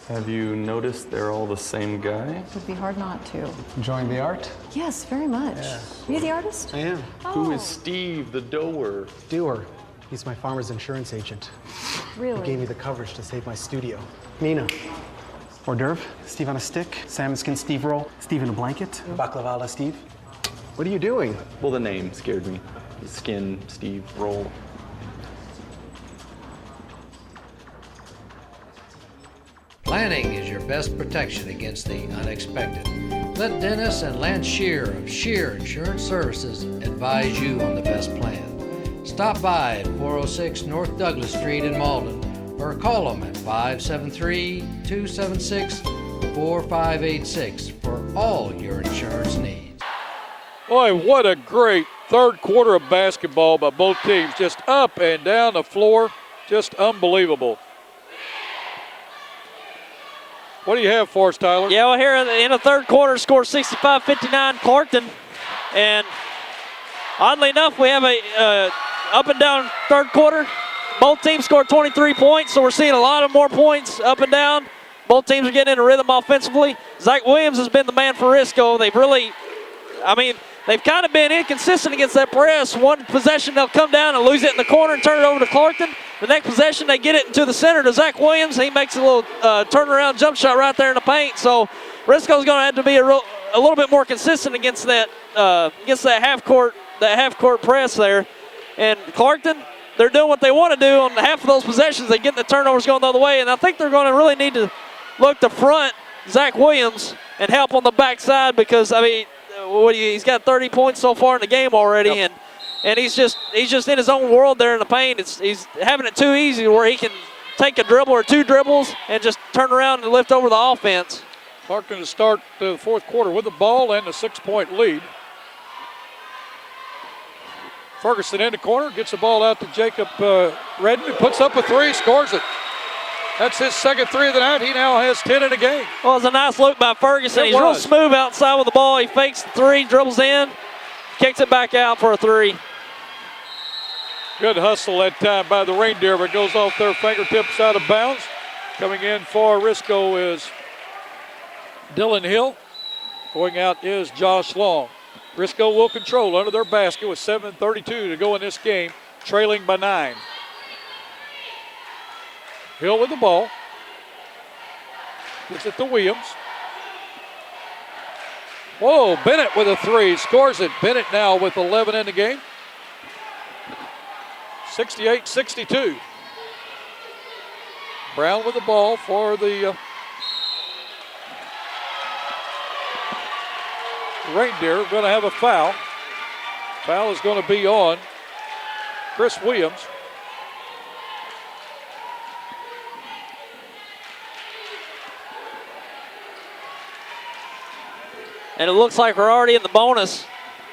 Have you noticed they're all the same guy? It would be hard not to. Enjoying the art? Yes, very much. Yeah. Are you the artist? I am. Who is Steve, the doer? Doer. He's my farmer's insurance agent. Really? He gave me the coverage to save my studio. Nina. Hors d'oeuvre, Steve on a stick, salmon skin Steve roll, Steve in a blanket, baklava a la Steve. What are you doing? Well, the name scared me. Skin, Steve, roll. Planning is your best protection against the unexpected. Let Dennis and Lance Shear of Shear Insurance Services advise you on the best plan. Stop by at 406 North Douglas Street in Malden or call them at 573-276-4586 for all your insurance needs. Boy, what a great third quarter of basketball by both teams. Just up and down the floor. Just unbelievable. What do you have for us, Tyler? Yeah, well, here in the third quarter, score 65-59 Clarkton. And oddly enough, we have a up and down third quarter. Both teams scored 23 points, so we're seeing a lot of more points up and down. Both teams are getting in a rhythm offensively. Zach Williams has been the man for Risco. They've really, they've kind of been inconsistent against that press. One possession, they'll come down and lose it in the corner and turn it over to Clarkton. The next possession, they get it into the center to Zach Williams. He makes a little turnaround jump shot right there in the paint. So Risco's going to have to be a little bit more consistent against that half court press there. And Clarkton, they're doing what they want to do on half of those possessions. They're getting the turnovers going the other way, and I think they're going to really need to look to front Zach Williams and help on the backside because he's got 30 points so far in the game already, yep. and he's just in his own world there in the paint. He's having it too easy where he can take a dribble or two dribbles and just turn around and lift over the offense. Clarkton to start the fourth quarter with the ball and a 6-point lead. Ferguson in the corner, gets the ball out to Jacob Redden, who puts up a 3, scores it. That's his second 3 of the night. He now has 10 in the game. Well, it's a nice look by Ferguson. He's real smooth outside with the ball. He fakes the 3, dribbles in, kicks it back out for a 3. Good hustle that time by the Reindeer, but goes off their fingertips out of bounds. Coming in for Risco is Dylan Hill. Going out is Josh Long. Risco will control under their basket with 7:32 to go in this game, trailing by 9. Hill with the ball. Gives it to Williams. Whoa, Bennett with a 3, scores it. Bennett now with 11 in the game. 68-62. Brown with the ball for the Reindeer. Going to have a foul. Foul is going to be on Chris Williams. And it looks like we're already in the bonus.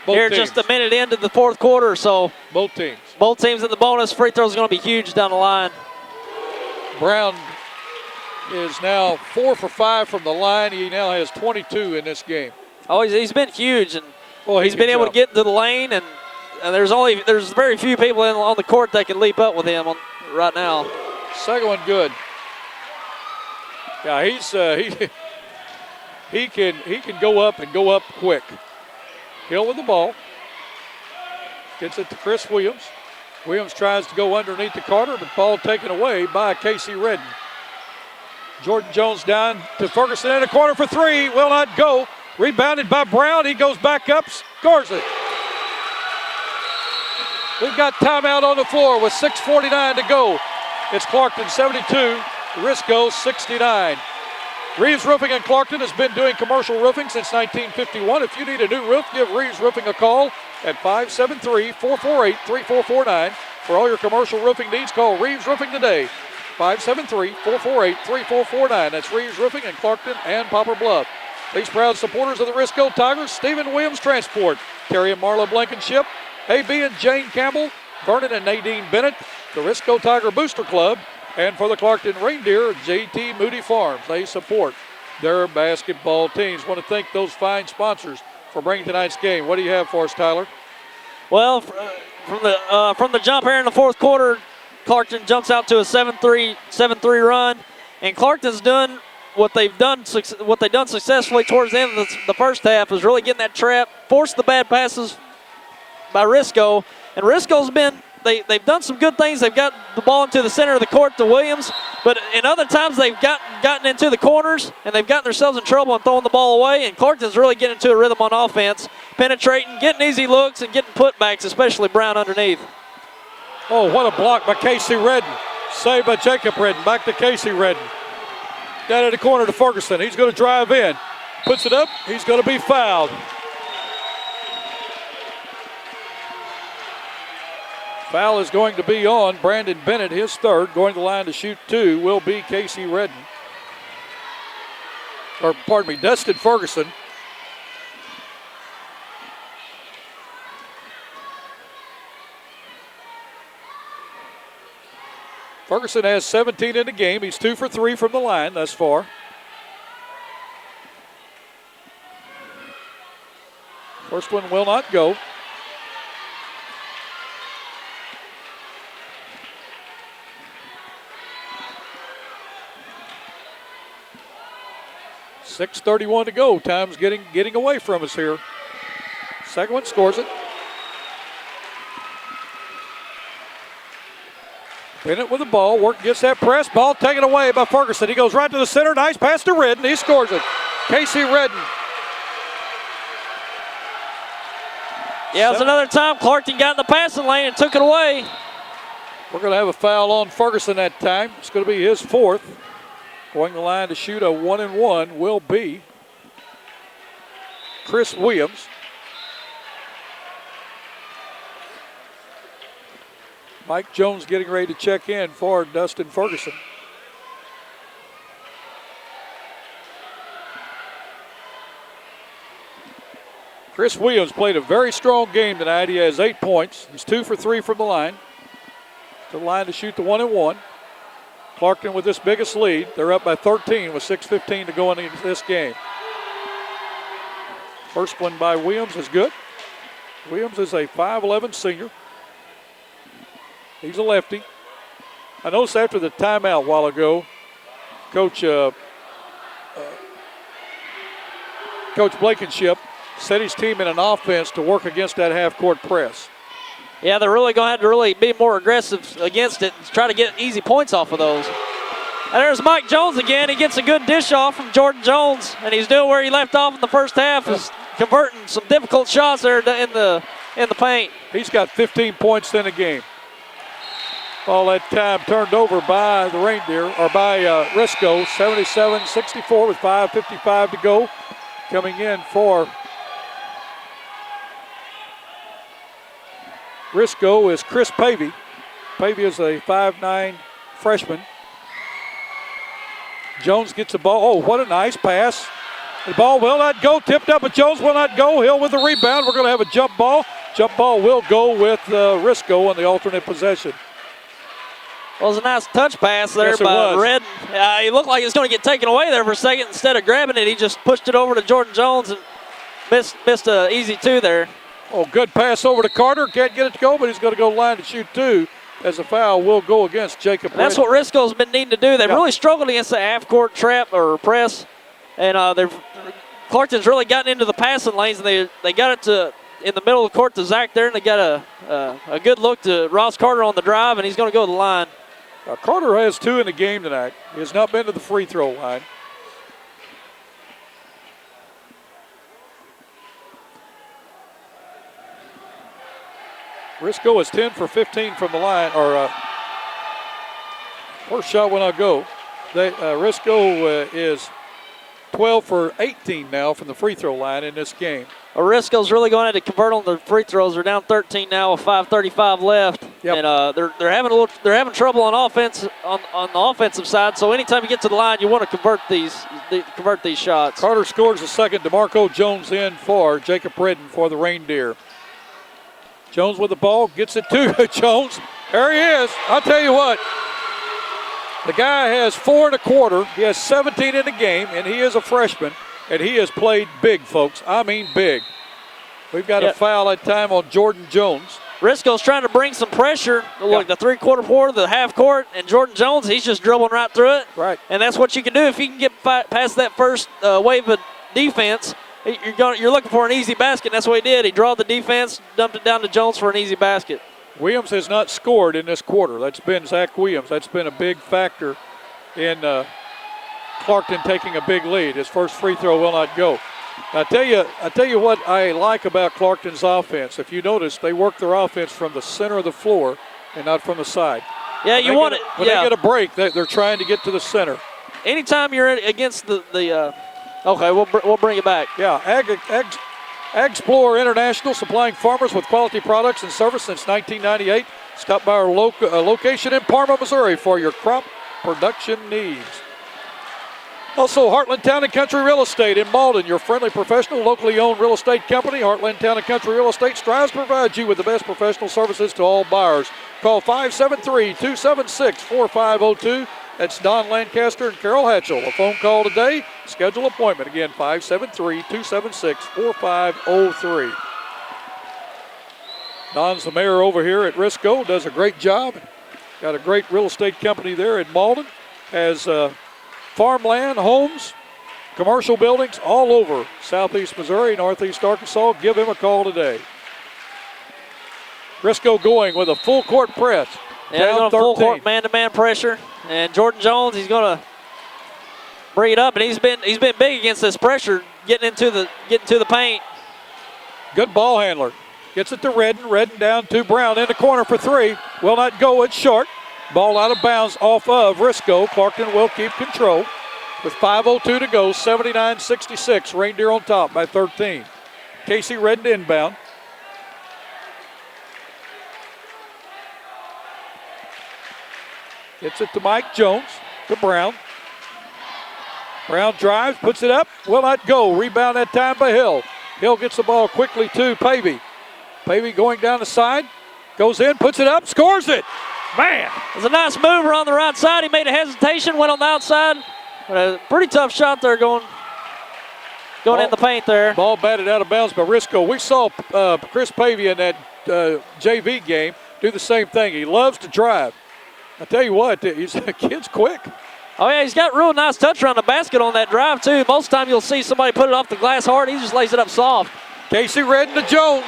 Here just a minute into the fourth quarter, so both teams in the bonus. Free throws are going to be huge down the line. Brown is now 4 for 5 from the line. He now has 22 in this game. Oh, he's been huge, and well, he's been able to get into the lane, and there's very few people on the court that can leap up with him right now. Second one good. Yeah, he can go up and go up quick. Hill with the ball. Gets it to Chris Williams. Williams tries to go underneath the Carter, but ball taken away by Casey Redden. Jordan Jones down to Ferguson in the corner for three. Will not go. Rebounded by Brown. He goes back up, scores it. We've got timeout on the floor with 6:49 to go. It's Clarkton 72, Risco 69. Reeves Roofing in Clarkton has been doing commercial roofing since 1951. If you need a new roof, give Reeves Roofing a call at 573-448-3449. For all your commercial roofing needs, call Reeves Roofing today. 573-448-3449. That's Reeves Roofing in Clarkton and Poplar Bluff. These proud supporters of the Risco Tigers: Stephen Williams Transport, Terry and Marla Blankenship, A.B. and Jane Campbell, Vernon and Nadine Bennett, the Risco Tiger Booster Club, and for the Clarkton Reindeer, J.T. Moody Farms. They support their basketball teams. Want to thank those fine sponsors for bringing tonight's game. What do you have for us, Tyler? Well, from the jump here in the fourth quarter, Clarkton jumps out to a 7-3 run, and Clarkton's done what they've done successfully towards the end of the first half is really getting that trap, force the bad passes by Risco, and Risco's been. They've done some good things. They've got the ball into the center of the court to Williams, but in other times they've gotten into the corners and they've gotten themselves in trouble and throwing the ball away, and Clarkton's really getting into a rhythm on offense, penetrating, getting easy looks, and getting putbacks, especially Brown underneath. Oh, what a block by Casey Redden. Saved by Jacob Redden. Back to Casey Redden. Down in the corner to Ferguson. He's going to drive in. Puts it up. He's going to be fouled. Foul is going to be on Brandon Bennett, his third. Going to the line to shoot two will be Casey Redden. Or, pardon me, Dustin Ferguson. Ferguson has 17 in the game. He's 2 for 3 from the line thus far. First one will not go. .6:31 to go. Time's getting away from us here. Second one, scores it. Bennett with the ball, gets that press, ball taken away by Ferguson. He goes right to the center, nice pass to Redden, he scores it. Casey Redden. Yeah, it was another time Clarkton got in the passing lane and took it away. We're going to have a foul on Ferguson that time. It's going to be his fourth. Going the line to shoot a 1-and-1 will be Chris Williams. Mike Jones getting ready to check in for Dustin Ferguson. Chris Williams played a very strong game tonight. He has 8 points. He's 2 for 3 from the line. To the line to shoot the 1-and-1. Clarkton with this biggest lead. They're up by 13 with 6:15 to go into this game. First one by Williams is good. Williams is a 5'11 senior. He's a lefty. I noticed after the timeout a while ago, Coach Blankenship set his team in an offense to work against that half-court press. Yeah, they're really going to have to really be more aggressive against it and try to get easy points off of those. And there's Mike Jones again. He gets a good dish off from Jordan Jones, and he's doing where he left off in the first half, is converting some difficult shots there in the paint. He's got 15 points in the game. All that time turned over by the Reindeer, or by Risco, 77-64 with 5:55 to go. Coming in for Risco is Chris Pavey. Pavey is a 5'9 freshman. Jones gets the ball. Oh, what a nice pass. The ball will not go. Tipped up, but Jones will not go. Hill with the rebound. We're going to have a jump ball. Jump ball will go with Risco on the alternate possession. Well, it was a nice touch pass there Yes, it by was. Redden. He looked like he was going to get taken away there for a second. Instead of grabbing it, he just pushed it over to Jordan Jones and missed an easy 2 there. Oh, good pass over to Carter. Can't get it to go, but he's going to go line to shoot 2 as the foul will go against Jacob. And that's what Risco's been needing to do. They've really struggled against the half-court trap or press, and Clarkton's really gotten into the passing lanes, and they got it to in the middle of the court to Zach there, and they got a good look to Ross Carter on the drive, and he's going to go to the line. Carter has 2 in the game tonight. He has not been to the free throw line. Risco is 10 for 15 from the line, or first shot will not go. Risco is 12 for 18 now from the free throw line in this game. Risco's really going to convert on the free throws. They're down 13 now with 5:35 left, and they're having trouble on offense on the offensive side. So anytime you get to the line, you want to convert these shots. Carter scores the second. DeMarco Jones in for Jacob Redden for the Reindeer. Jones with the ball, gets it to Jones. There he is. I'll tell you what. The guy has 4 1/4. He has 17 in the game, and he is a freshman, and he has played big, folks. I mean big. We've got a foul that time on Jordan Jones. Risco's trying to bring some pressure. Look, the 3/4 court, the half court, and Jordan Jones, he's just dribbling right through it. Right. And that's what you can do if you can get past that first wave of defense. You're looking for an easy basket, and that's what he did. He drawed the defense, dumped it down to Jones for an easy basket. Williams has not scored in this quarter. That's been Zach Williams. That's been a big factor in Clarkton taking a big lead. His first free throw will not go. I tell you what I like about Clarkton's offense. If you notice, they work their offense from the center of the floor and not from the side. Yeah, you want it. When they get a break, they're trying to get to the center. Anytime you're against okay, we'll bring it back. Yeah, Agsplorer International, supplying farmers with quality products and service since 1998. Stop by our location in Parma, Missouri for your crop production needs. Also, Heartland Town & Country Real Estate in Malden, your friendly professional, locally owned real estate company. Heartland Town & Country Real Estate strives to provide you with the best professional services to all buyers. Call 573-276-4502. That's Don Lancaster and Carol Hatchell. A phone call today. Schedule appointment. Again, 573-276-4503. Don's the mayor over here at Risco. Does a great job. Got a great real estate company there in Malden. Has farmland, homes, commercial buildings all over southeast Missouri, northeast Arkansas. Give him a call today. Risco going with a full court press. Yeah, they're going full court man-to-man pressure. And Jordan Jones, he's going to bring it up, and he's been big against this pressure, getting into the paint. Good ball handler. Gets it to Redden. Redden down to Brown in the corner for 3. Will not go. It's short. Ball out of bounds off of Risco. Clarkton will keep control with 5:02 to go. 79-66. Reindeer on top by 13. Casey Redden inbound. Gets it to Mike Jones, to Brown. Brown drives, puts it up, will not go. Rebound that time by Hill. Hill gets the ball quickly to Pavey. Pavey going down the side, goes in, puts it up, scores it. Man. It was a nice mover on the right side. He made a hesitation, went on the outside. But a pretty tough shot there going in the paint there. Ball batted out of bounds by Risco. We saw Chris Pavey in that JV game do the same thing. He loves to drive. I tell you what, the kid's quick. Oh, yeah, he's got real nice touch around the basket on that drive, too. Most of the time you'll see somebody put it off the glass hard. He just lays it up soft. Casey Redden to Jones.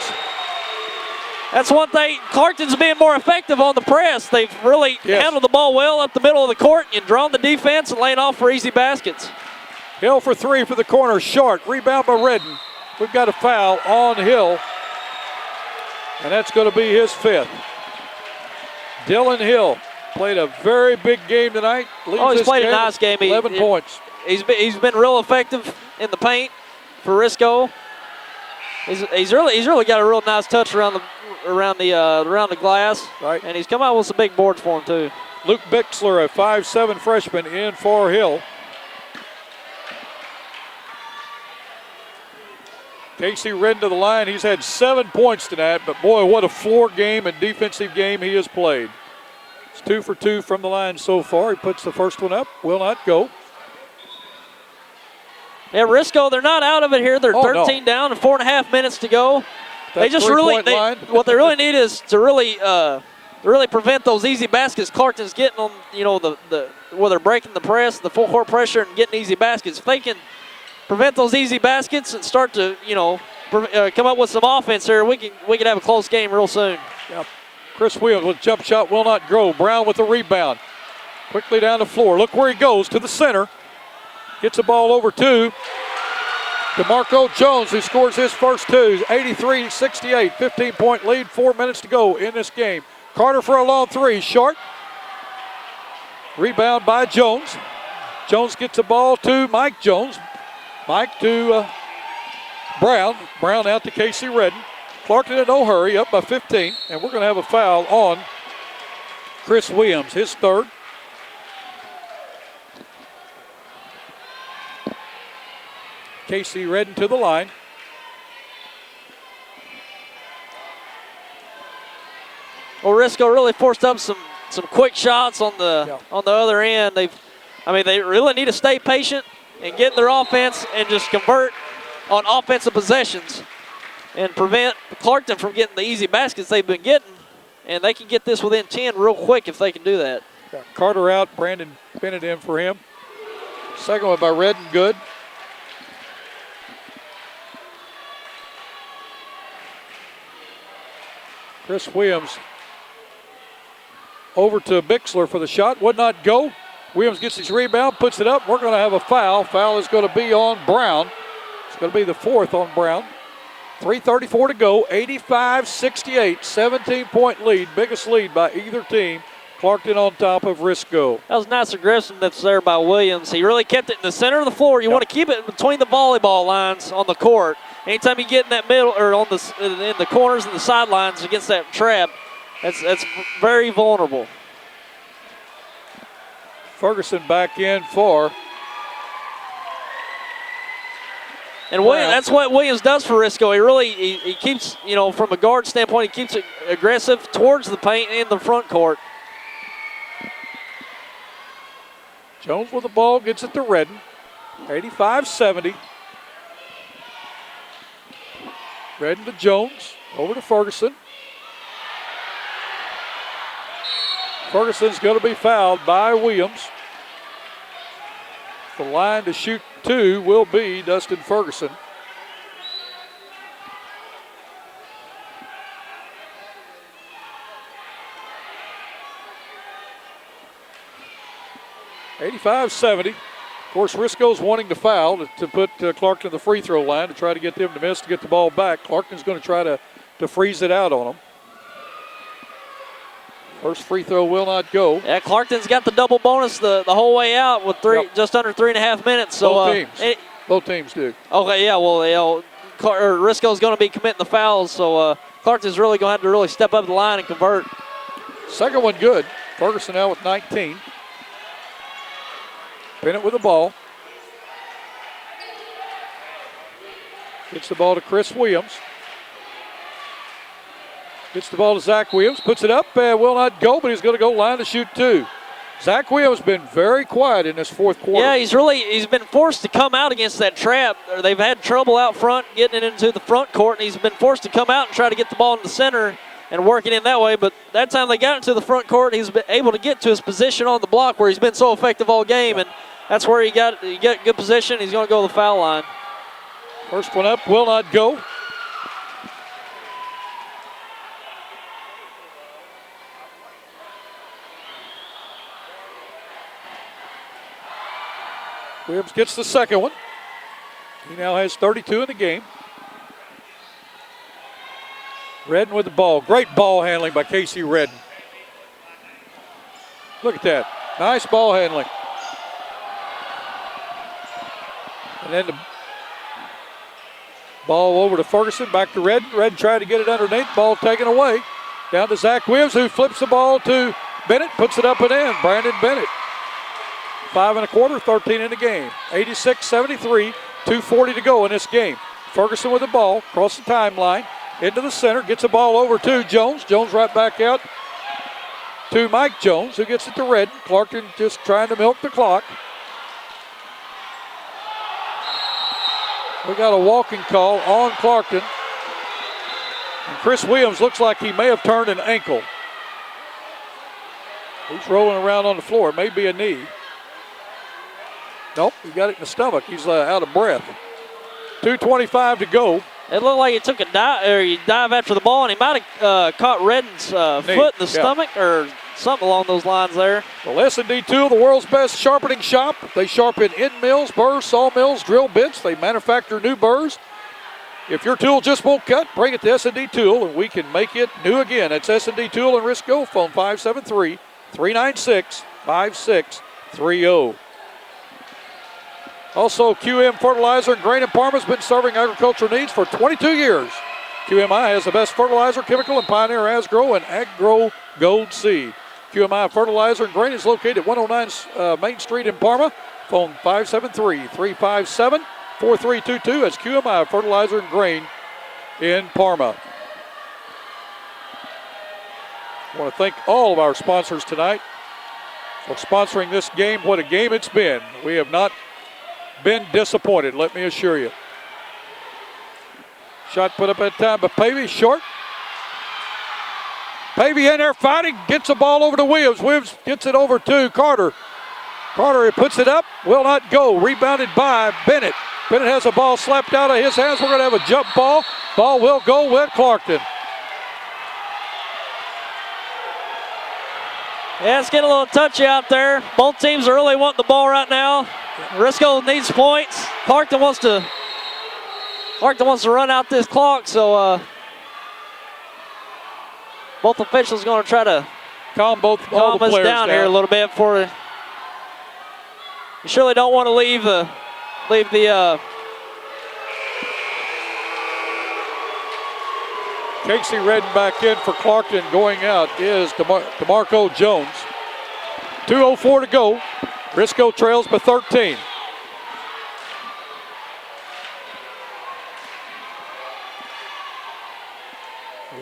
That's one thing. Clarkton's being more effective on the press. They've really handled the ball well up the middle of the court and drawn the defense and laying off for easy baskets. Hill for 3 for the corner, short. Rebound by Redden. We've got a foul on Hill, and that's going to be his 5th. Dylan Hill played a very big game tonight. He's played a nice game. 11 points. He's been real effective in the paint for Risco. He's really got a real nice touch around the glass. Right. And he's come out with some big boards for him too. Luke Bixler, a 5'7" freshman, in for Hill. Casey Redden to the line. He's had 7 points tonight, but boy, what a floor game and defensive game he has played. It's 2 for 2 from the line so far. He puts the first one up, will not go. Yeah, Risco, they're not out of it here. They're 13 down and 4.5 minutes to go. They just really, what they really need is to really prevent those easy baskets Clarkton's getting on, where they're breaking the press, the full court pressure, and getting easy baskets. If they can prevent those easy baskets and start to, come up with some offense here, we can have a close game real soon. Yep. Chris Williams with jump shot will not go. Brown with the rebound. Quickly down the floor. Look where he goes, to the center. Gets the ball over to DeMarco Jones, who scores his first two. 83-68, 15-point lead, 4 minutes to go in this game. Carter for a long three, short. Rebound by Jones. Jones gets the ball to Mike Jones. Mike to Brown. Brown out to Casey Redden. Clarkton in no hurry, up by 15, and we're going to have a foul on Chris Williams, his third. Casey Redden to the line. Well, Risco really forced up some quick shots on the other end. They really need to stay patient and get their offense and just convert on offensive possessions and prevent Clarkton from getting the easy baskets they've been getting. And they can get this within 10 real quick if they can do that. Got Carter out, Brandon Bennett in for him. Second one by Redden, good. Chris Williams over to Bixler for the shot. Would not go. Williams gets his rebound, puts it up. We're going to have a foul. Foul is going to be on Brown. It's going to be the fourth on Brown. 3:34 to go. 85-68. 17-point lead. Biggest lead by either team. Clarkton on top of Risco. That was nice aggressiveness there by Williams. He really kept it in the center of the floor. You want to keep it between the volleyball lines on the court. Anytime you get in that middle or in the corners and the sidelines against that trap, that's very vulnerable. Ferguson back in for. And that's what Williams does for Risco. He keeps, from a guard standpoint, he keeps it aggressive towards the paint in the front court. Jones with the ball, gets it to Redden. 85-70. Redden to Jones, over to Ferguson. Ferguson's going to be fouled by Williams. The line to shoot two will be Dustin Ferguson. $85-70. Of course, Risco's wanting to foul to put Clarkton to the free throw line to try to get them to miss to get the ball back. Clarkton's going to try to freeze it out on them. First free throw will not go. Yeah, Clarkton's got the double bonus the whole way out with just under 3.5 minutes. So both teams do. Okay, yeah. Well, Risco's going to be committing the fouls, so Clarkton's really going to have to really step up the line and convert. Second one good. Ferguson now with 19. Bennett with the ball. Gets the ball to Chris Williams. Gets the ball to Zach Williams. Puts it up and will not go, but he's going to go line to shoot two. Zach Williams has been very quiet in this fourth quarter. Yeah, he's been forced to come out against that trap. They've had trouble out front getting it into the front court, and he's been forced to come out and try to get the ball in the center and work it in that way. But that time they got into the front court, he's been able to get to his position on the block where he's been so effective all game, and that's where he got good position. He's going to go to the foul line. First one up will not go. Williams gets the second one. He now has 32 in the game. Redden with the ball. Great ball handling by Casey Redden. Look at that. Nice ball handling. And then the ball over to Ferguson. Back to Redden. Redden tried to get it underneath. Ball taken away. Down to Zach Williams, who flips the ball to Bennett. Puts it up and in. Brandon Bennett. 5 1/4, 13 in the game. 86-73, 2:40 to go in this game. Ferguson with the ball, across the timeline, into the center, gets the ball over to Jones. Jones right back out to Mike Jones, who gets it to Redden. Clarkton just trying to milk the clock. We got a walking call on Clarkton. And Chris Williams looks like he may have turned an ankle. He's rolling around on the floor. It may be a knee. Nope, he got it in the stomach. He's out of breath. 2:25 to go. It looked like he took a dive, or he dive after the ball, and he might have caught Redden's foot in the stomach or something along those lines there. Well, S&D Tool, the world's best sharpening shop. They sharpen end mills, burrs, sawmills, drill bits. They manufacture new burrs. If your tool just won't cut, bring it to S&D Tool, and we can make it new again. It's S&D Tool in Risco. Phone 573-396-5630. Also, QM Fertilizer and Grain in Parma has been serving agricultural needs for 22 years. QMI has the best fertilizer, chemical, and Pioneer Asgrow and Aggrow Gold Seed. QMI Fertilizer and Grain is located at 109 Main Street in Parma. Phone 573-357-4322. That's QMI Fertilizer and Grain in Parma. I want to thank all of our sponsors tonight for sponsoring this game. What a game it's been. We have not been disappointed, let me assure you. Shot put up at time, but Pavey short. Pavey in there fighting, gets the ball over to Williams. Williams gets it over to Carter. Carter puts it up, will not go. Rebounded by Bennett. Bennett has a ball slapped out of his hands. We're going to have a jump ball. Ball will go with Clarkton. Yeah, it's getting a little touchy out there. Both teams are really wanting the ball right now. Risco needs points. Clarkton wants to run out this clock, so both officials going to try to calm us down here a little bit before. You surely don't want to leave the Casey Redden back in for Clarkton. Going out is DeMarco Jones. 2:04 to go. Risco trails by 13.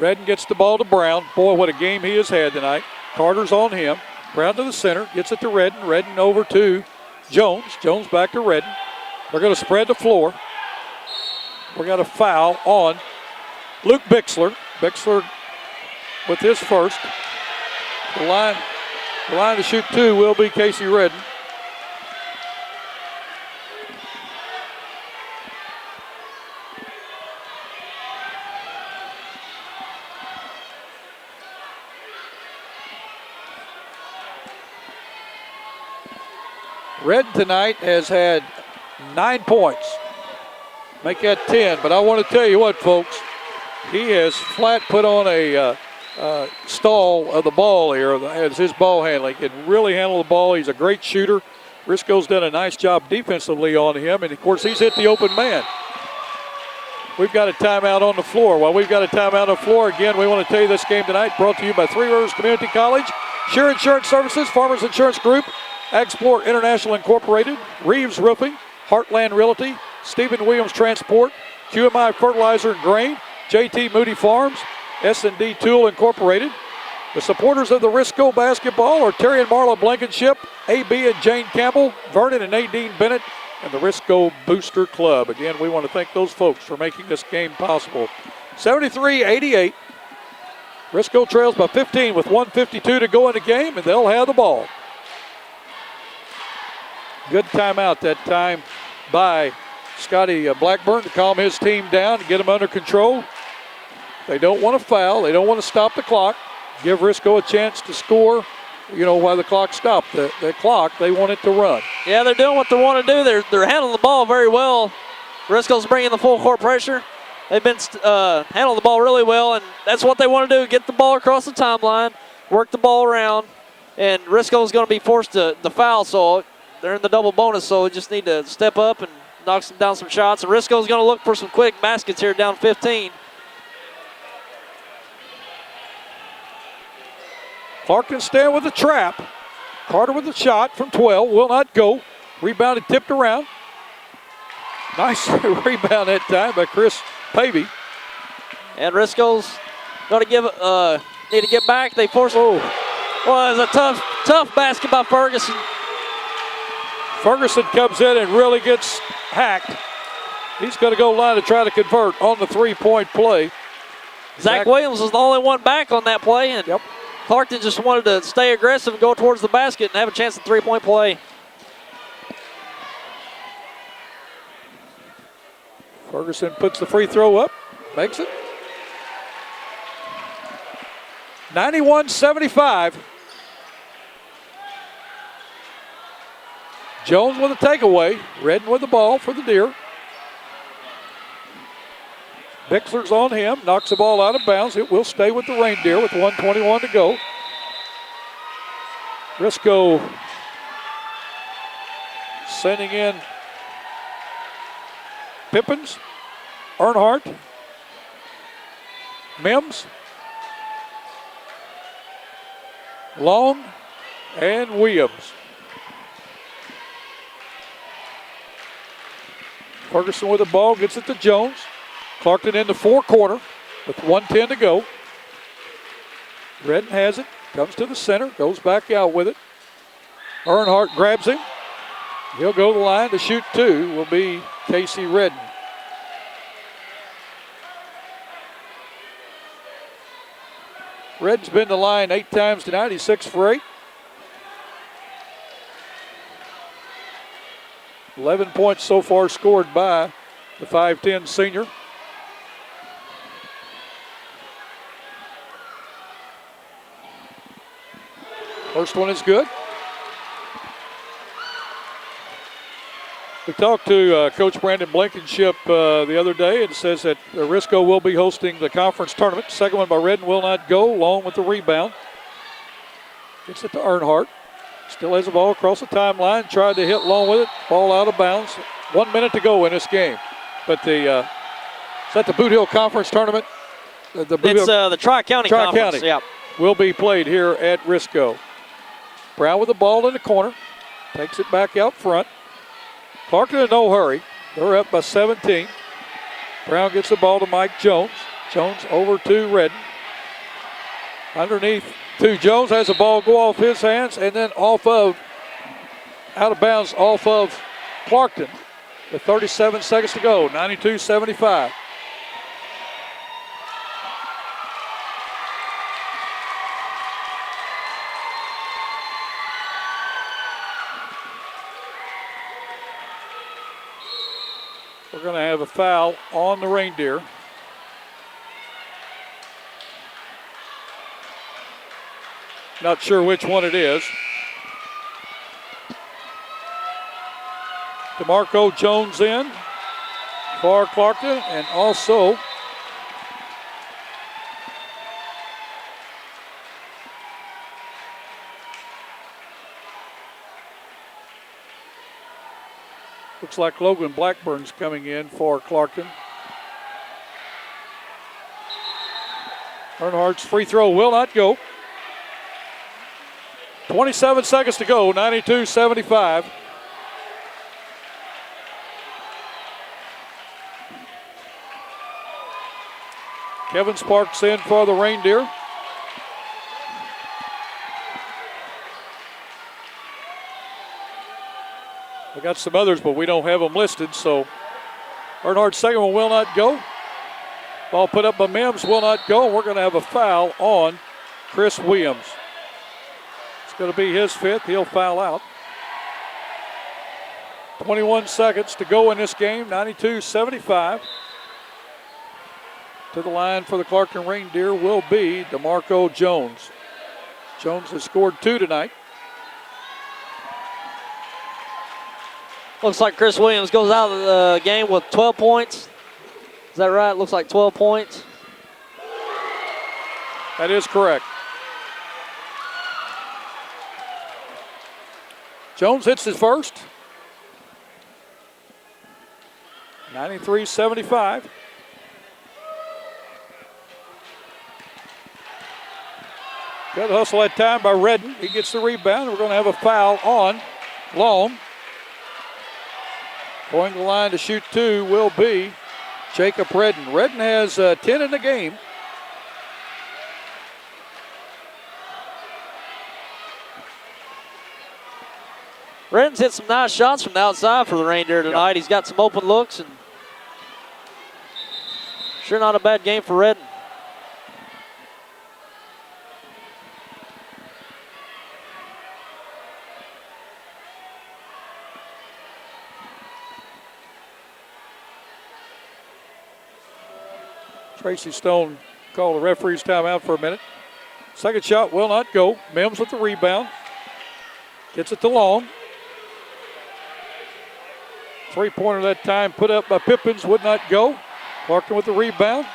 Redden gets the ball to Brown. Boy, what a game he has had tonight. Carter's on him. Brown to the center. Gets it to Redden. Redden over to Jones. Jones back to Redden. They're going to spread the floor. We got a foul on Luke Bixler. Bixler with his first. The line to shoot two will be Casey Redden. Redden tonight has had 9 points. Make that 10, but I want to tell you what, folks. He has flat put on a stall of the ball here as his ball handling. He can really handle the ball. He's a great shooter. Risco's done a nice job defensively on him, and of course he's hit the open man. We've got a timeout on the floor. While we've got a timeout on the floor, again, we want to tell you this game tonight brought to you by Three Rivers Community College, Shear Insurance Services, Farmers Insurance Group, Agsport International Incorporated, Reeves Roofing, Heartland Realty, Stephen Williams Transport, QMI Fertilizer and Grain, JT Moody Farms, S&D Tool Incorporated. The supporters of the Risco basketball are Terry and Marla Blankenship, AB and Jane Campbell, Vernon and Nadine Bennett, and the Risco Booster Club. Again, we want to thank those folks for making this game possible. 73-88. Risco trails by 15 with 1:52 to go in the game, and they'll have the ball. Good timeout that time by Scotty Blackburn to calm his team down, to get them under control. They don't want to foul. They don't want to stop the clock. Give Risco a chance to score, while the clock stopped. The clock, they want it to run. Yeah, they're doing what they want to do. They're handling the ball very well. Risco's bringing the full court pressure. They've been handling the ball really well, and that's what they want to do, get the ball across the timeline, work the ball around, and Risco's going to be forced to foul, so they're in the double bonus, so we just need to step up and knock down some shots. And Risco's going to look for some quick baskets here down 15. Clarkton stand with the trap. Carter with a shot from 12, will not go. Rebounded, tipped around. Nice rebound that time by Chris Pavey. And Risco's going to need to get back. They force. Was a tough basket by Ferguson. Ferguson comes in and really gets hacked. He's going to go line to try to convert on the three-point play. Zach Williams was the only one back on that play, and Clarkton just wanted to stay aggressive and go towards the basket and have a chance at three-point play. Ferguson puts the free throw up, makes it. 91-75. Jones with a takeaway. Redden with the ball for the Deer. Bixler's on him, knocks the ball out of bounds. It will stay with the Reindeer with 1:21 to go. Risco sending in Pippins, Earnhardt, Mims, Long, and Williams. Ferguson with the ball, gets it to Jones. Clarkton in the four-corner with 1:10 to go. Redden has it, comes to the center, goes back out with it. Earnhardt grabs him. He'll go to the line to shoot two, will be Casey Redden. Redden's been to the line 8 times tonight. He's 6 for 8. 11 points so far scored by the 5'10 senior. First one is good. We talked to Coach Brandon Blankenship the other day, and says that Risco will be hosting the conference tournament. Second one by Redden will not go. Long with the rebound. Gets it to Earnhardt. Still has the ball across the timeline. Tried to hit Long with it. Ball out of bounds. 1 minute to go in this game. But is that the Boot Hill Conference tournament? It's the Tri-County Conference. Yeah. Will be played here at Risco. Brown with the ball in the corner. Takes it back out front. Clarkton in no hurry. They're up by 17. Brown gets the ball to Mike Jones. Jones over to Redden. Underneath to Jones, has the ball go off his hands and then out of bounds off of Clarkton. With 37 seconds to go, 92-75. We're going to have a foul on the Reindeer. Not sure which one it is. DeMarco Jones in for Clarkton, and also looks like Logan Blackburn's coming in for Clarkton. Earnhardt's free throw will not go. 27 seconds to go, 92-75. Kevin Sparks in for the Reindeer. We got some others, but we don't have them listed, so Earnhardt's second one will not go. Ball put up by Mims will not go. We're going to have a foul on Chris Williams. It's going to be his fifth. He'll foul out. 21 seconds to go in this game, 92-75. To the line for the Clarkton Reindeer will be DeMarco Jones. Jones has scored 2 tonight. Looks like Chris Williams goes out of the game with 12 points. Is that right? Looks like 12 points. That is correct. Jones hits his first. 93-75. Good hustle that time by Redden. He gets the rebound. We're going to have a foul on Long. Going to the line to shoot 2 will be Jacob Redden. Redden has 10 in the game. Redden's hit some nice shots from the outside for the Reindeer tonight. He's got some open looks, and sure not a bad game for Redden. Tracy Stone called the referee's timeout for a minute. Second shot will not go. Mims with the rebound. Gets it to Long. Three-pointer that time put up by Pippins would not go. Clarkton with the rebound.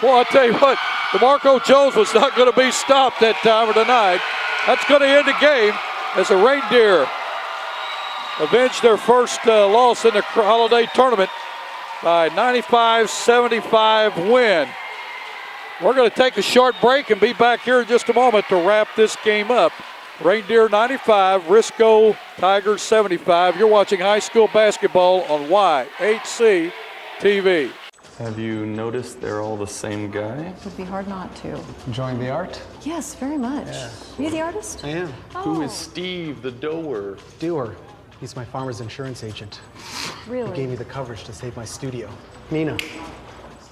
Boy, I tell you what, DeMarco Jones was not going to be stopped that time or tonight. That's going to end the game as the Reindeer avenged their first loss in the holiday tournament by 95-75 win. We're going to take a short break and be back here in just a moment to wrap this game up. Reindeer 95, Risco Tigers 75. You're watching high school basketball on YHC TV. Have you noticed they're all the same guy? It would be hard not to. Enjoying the art? Yes, very much. Are you the artist? I am. Who is Steve, the doer? Doer. He's my farmer's insurance agent. Really? He gave me the coverage to save my studio. Nina.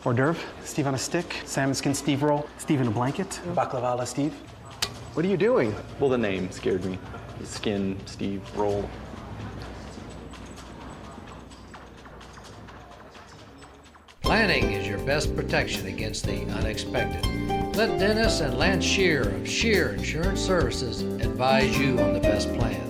Hors d'oeuvre, Steve on a stick, salmon skin Steve roll, Steve in a blanket, baklava la Steve. What are you doing? Well, the name scared me. Skin, Steve, roll. Planning is your best protection against the unexpected. Let Dennis and Lance Shear of Shear Insurance Services advise you on the best plan.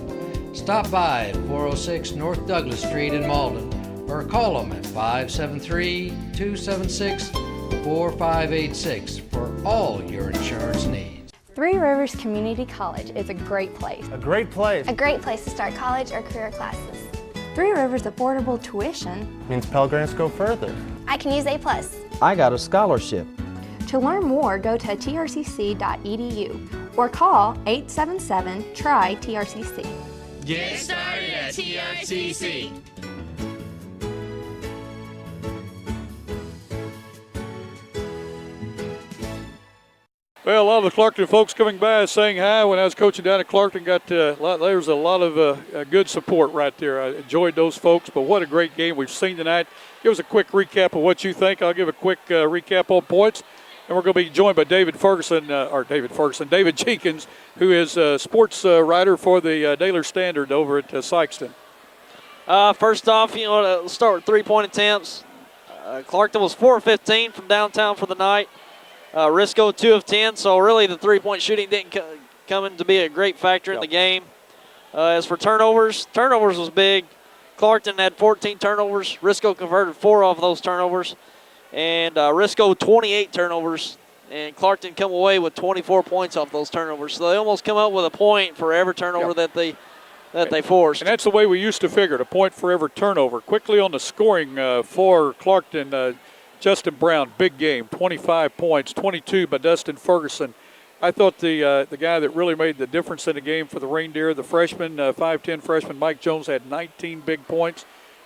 Stop by at 406 North Douglas Street in Malden or call them at 573-276-4586 for all your insurance needs. Three Rivers Community College is a great place. A great place. A great place to start college or career classes. Three Rivers affordable tuition Means Pell Grants go further. I can use A+. I got a scholarship. To learn more, go to trcc.edu or call 877-TRY-TRCC. Get started at TRCC. Well, a lot of the Clarkton folks coming by saying hi. When I was coaching down at Clarkton, there was a lot of good support right there. I enjoyed those folks, but what a great game we've seen tonight. Give us a quick recap of what you think. I'll give a quick recap on points. And we're going to be joined by David Jenkins, who is a sports writer for the Daily Standard over at Sykeston. First off, let's start with three-point attempts. Clarkton was 4 of 15 from downtown for the night. Risco 2 of 10, so really the three-point shooting didn't come in to be a great factor in the game. As for turnovers was big. Clarkton had 14 turnovers. Risco converted 4 off those turnovers. And Risco 28 turnovers, and Clarkton come away with 24 points off those turnovers. So they almost come up with a point for every turnover that they forced. And that's the way we used to figure it, a point for every turnover. Quickly on the scoring for Clarkton, Justin Brown, big game, 25 points, 22 by Dustin Ferguson. I thought the guy that really made the difference in the game for the Reindeer, the freshman, 5'10 freshman Mike Jones, had 19 big points.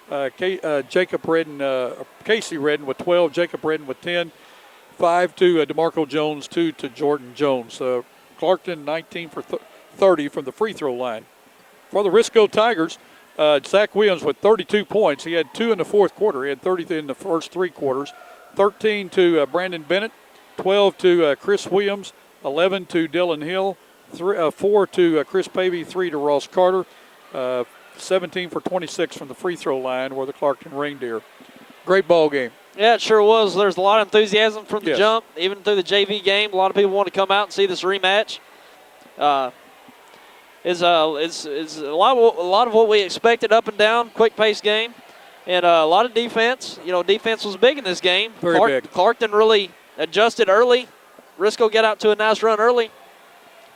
Casey Redden with 12, Jacob Redden with 10, 5 to DeMarco Jones, 2 to Jordan Jones. Clarkton 19 for 30 from the free throw line. For the Risco Tigers, Zach Williams with 32 points. He had 2 in the fourth quarter. He had 30 in the first 3 quarters. 13 to Brandon Bennett, 12 to Chris Williams, 11 to Dylan Hill, 4 to Chris Pavey, 3 to Ross Carter. 17 for 26 from the free throw line were the Clarkton Reindeer. Great ball game. Yeah, it sure was. There's a lot of enthusiasm from the jump, even through the JV game. A lot of people want to come out and see this rematch. It's a lot of what we expected, up and down, quick-paced game, and a lot of defense. Defense was big in this game. Very big. Clarkton really adjusted early. Risco got out to a nice run early.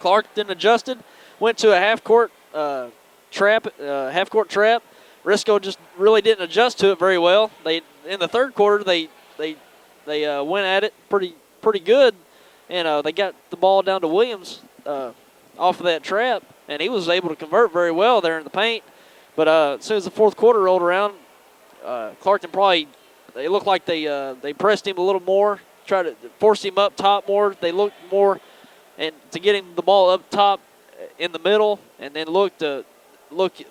Clarkton adjusted, went to a half-court trap. Risco just really didn't adjust to it very well. In the third quarter they went at it pretty good, and they got the ball down to Williams off of that trap, and he was able to convert very well there in the paint. But as soon as the fourth quarter rolled around, Clarkton they looked like they pressed him a little more, tried to force him up top more. They looked more and to get him the ball up top in the middle and then look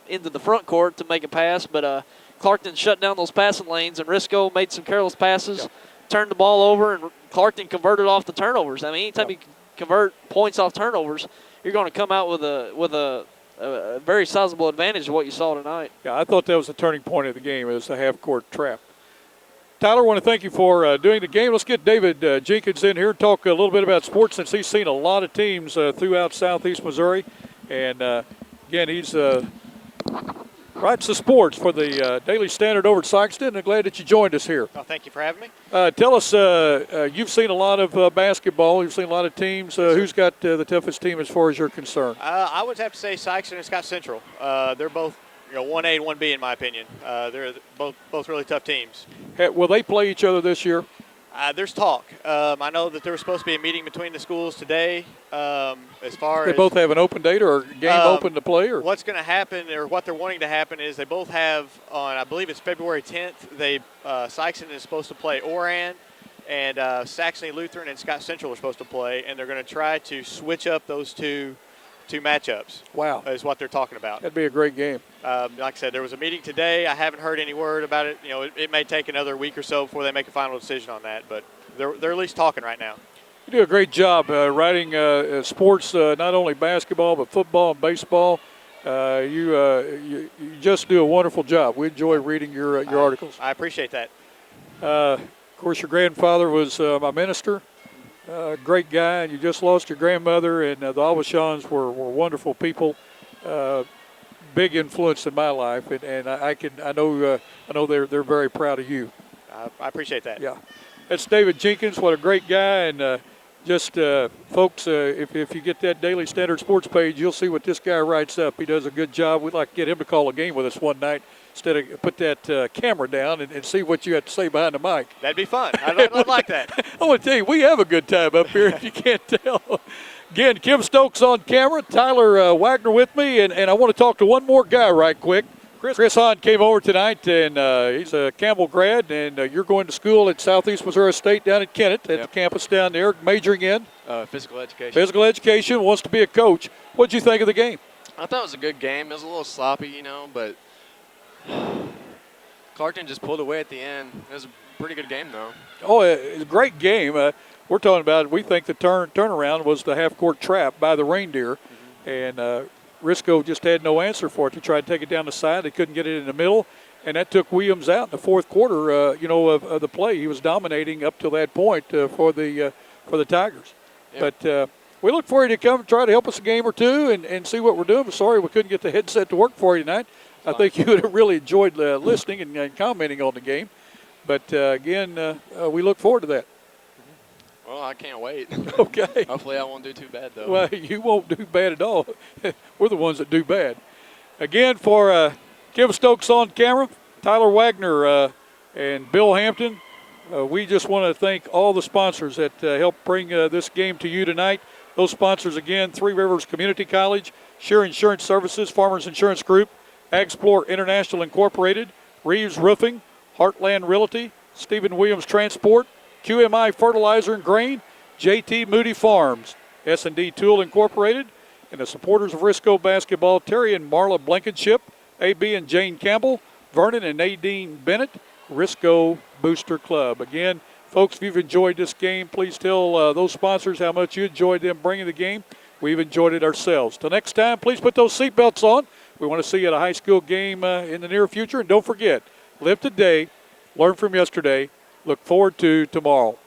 into the front court to make a pass. But Clarkton shut down those passing lanes, and Risco made some careless passes, turned the ball over, and Clarkton converted off the turnovers. I mean, anytime you convert points off turnovers, you're going to come out with a very sizable advantage of what you saw tonight. Yeah, I thought that was the turning point of the game. It was a half-court trap. Tyler, I want to thank you for doing the game. Let's get David Jenkins in here and talk a little bit about sports, since he's seen a lot of teams throughout southeast Missouri. And, again, he's writes the sports for the Daily Standard over at Sikeston. I'm glad that you joined us here. Well, thank you for having me. Tell us, you've seen a lot of basketball. You've seen a lot of teams. Who's got the toughest team as far as you're concerned? I would have to say Sikeston and Scott Central. They're both 1A and 1B in my opinion. They're both really tough teams. Will they play each other this year? There's talk. I know that there was supposed to be a meeting between the schools today. As far they as both have an open date or a game open to play, or what's going to happen, or what they're wanting to happen, is they both have on, I believe it's February 10th. Sikeston is supposed to play Oran, and Saxony Lutheran and Scott Central are supposed to play, and they're going to try to switch up those two matchups. Wow, is what they're talking about. That'd be a great game. Like I said, there was a meeting today. I haven't heard any word about it. It may take another week or so before they make a final decision on that, but they're at least talking right now. You do a great job writing sports, not only basketball but football and baseball. You just do a wonderful job. We enjoy reading your articles. I appreciate that. Of course, your grandfather was my minister. Great guy, and you just lost your grandmother, and the Awashans were wonderful people. Big influence in my life, and I know they're very proud of you. I appreciate that. Yeah, that's David Jenkins. What a great guy, and folks, if you get that Daily Standard Sports page, you'll see what this guy writes up. He does a good job. We'd like to get him to call a game with us one night, instead of put that camera down and see what you have to say behind the mic. That'd be fun. I'd like that. I want to tell you, we have a good time up here, if you can't tell. Again, Kim Stokes on camera, Tyler Wagner with me, and I want to talk to one more guy right quick. Chris Hahn came over tonight, and he's a Campbell grad, and you're going to school at Southeast Missouri State down at Kennett, at the campus down there, majoring in? Physical education. Physical education, wants to be a coach. What did you think of the game? I thought it was a good game. It was a little sloppy, but Clarkton just pulled away at the end. It was a pretty good game, though. Oh, it's a great game. We're talking about, we think the turnaround was the half-court trap by the Reindeer, and Risco just had no answer for it. They tried to take it down the side. They couldn't get it in the middle, and that took Williams out in the fourth quarter, of the play. He was dominating up till that point for the Tigers. Yep. But we look for you to come and try to help us a game or two and see what we're doing. We're sorry we couldn't get the headset to work for you tonight. I think you would have really enjoyed listening and commenting on the game. But, again, we look forward to that. Well, I can't wait. Okay. Hopefully I won't do too bad, though. Well, you won't do bad at all. We're the ones that do bad. Again, for Kim Stokes on camera, Tyler Wagner, and Bill Hampton, we just want to thank all the sponsors that helped bring this game to you tonight. Those sponsors, again, Three Rivers Community College, Shear Insurance Services, Farmers Insurance Group, Explore International Incorporated, Reeves Roofing, Heartland Realty, Stephen Williams Transport, QMI Fertilizer and Grain, JT Moody Farms, S&D Tool Incorporated, and the supporters of Risco Basketball, Terry and Marla Blankenship, AB and Jane Campbell, Vernon and Nadine Bennett, Risco Booster Club. Again, folks, if you've enjoyed this game, please tell those sponsors how much you enjoyed them bringing the game. We've enjoyed it ourselves. Till next time, please put those seatbelts on. We want to see you at a high school game in the near future. And don't forget, live today, learn from yesterday, look forward to tomorrow.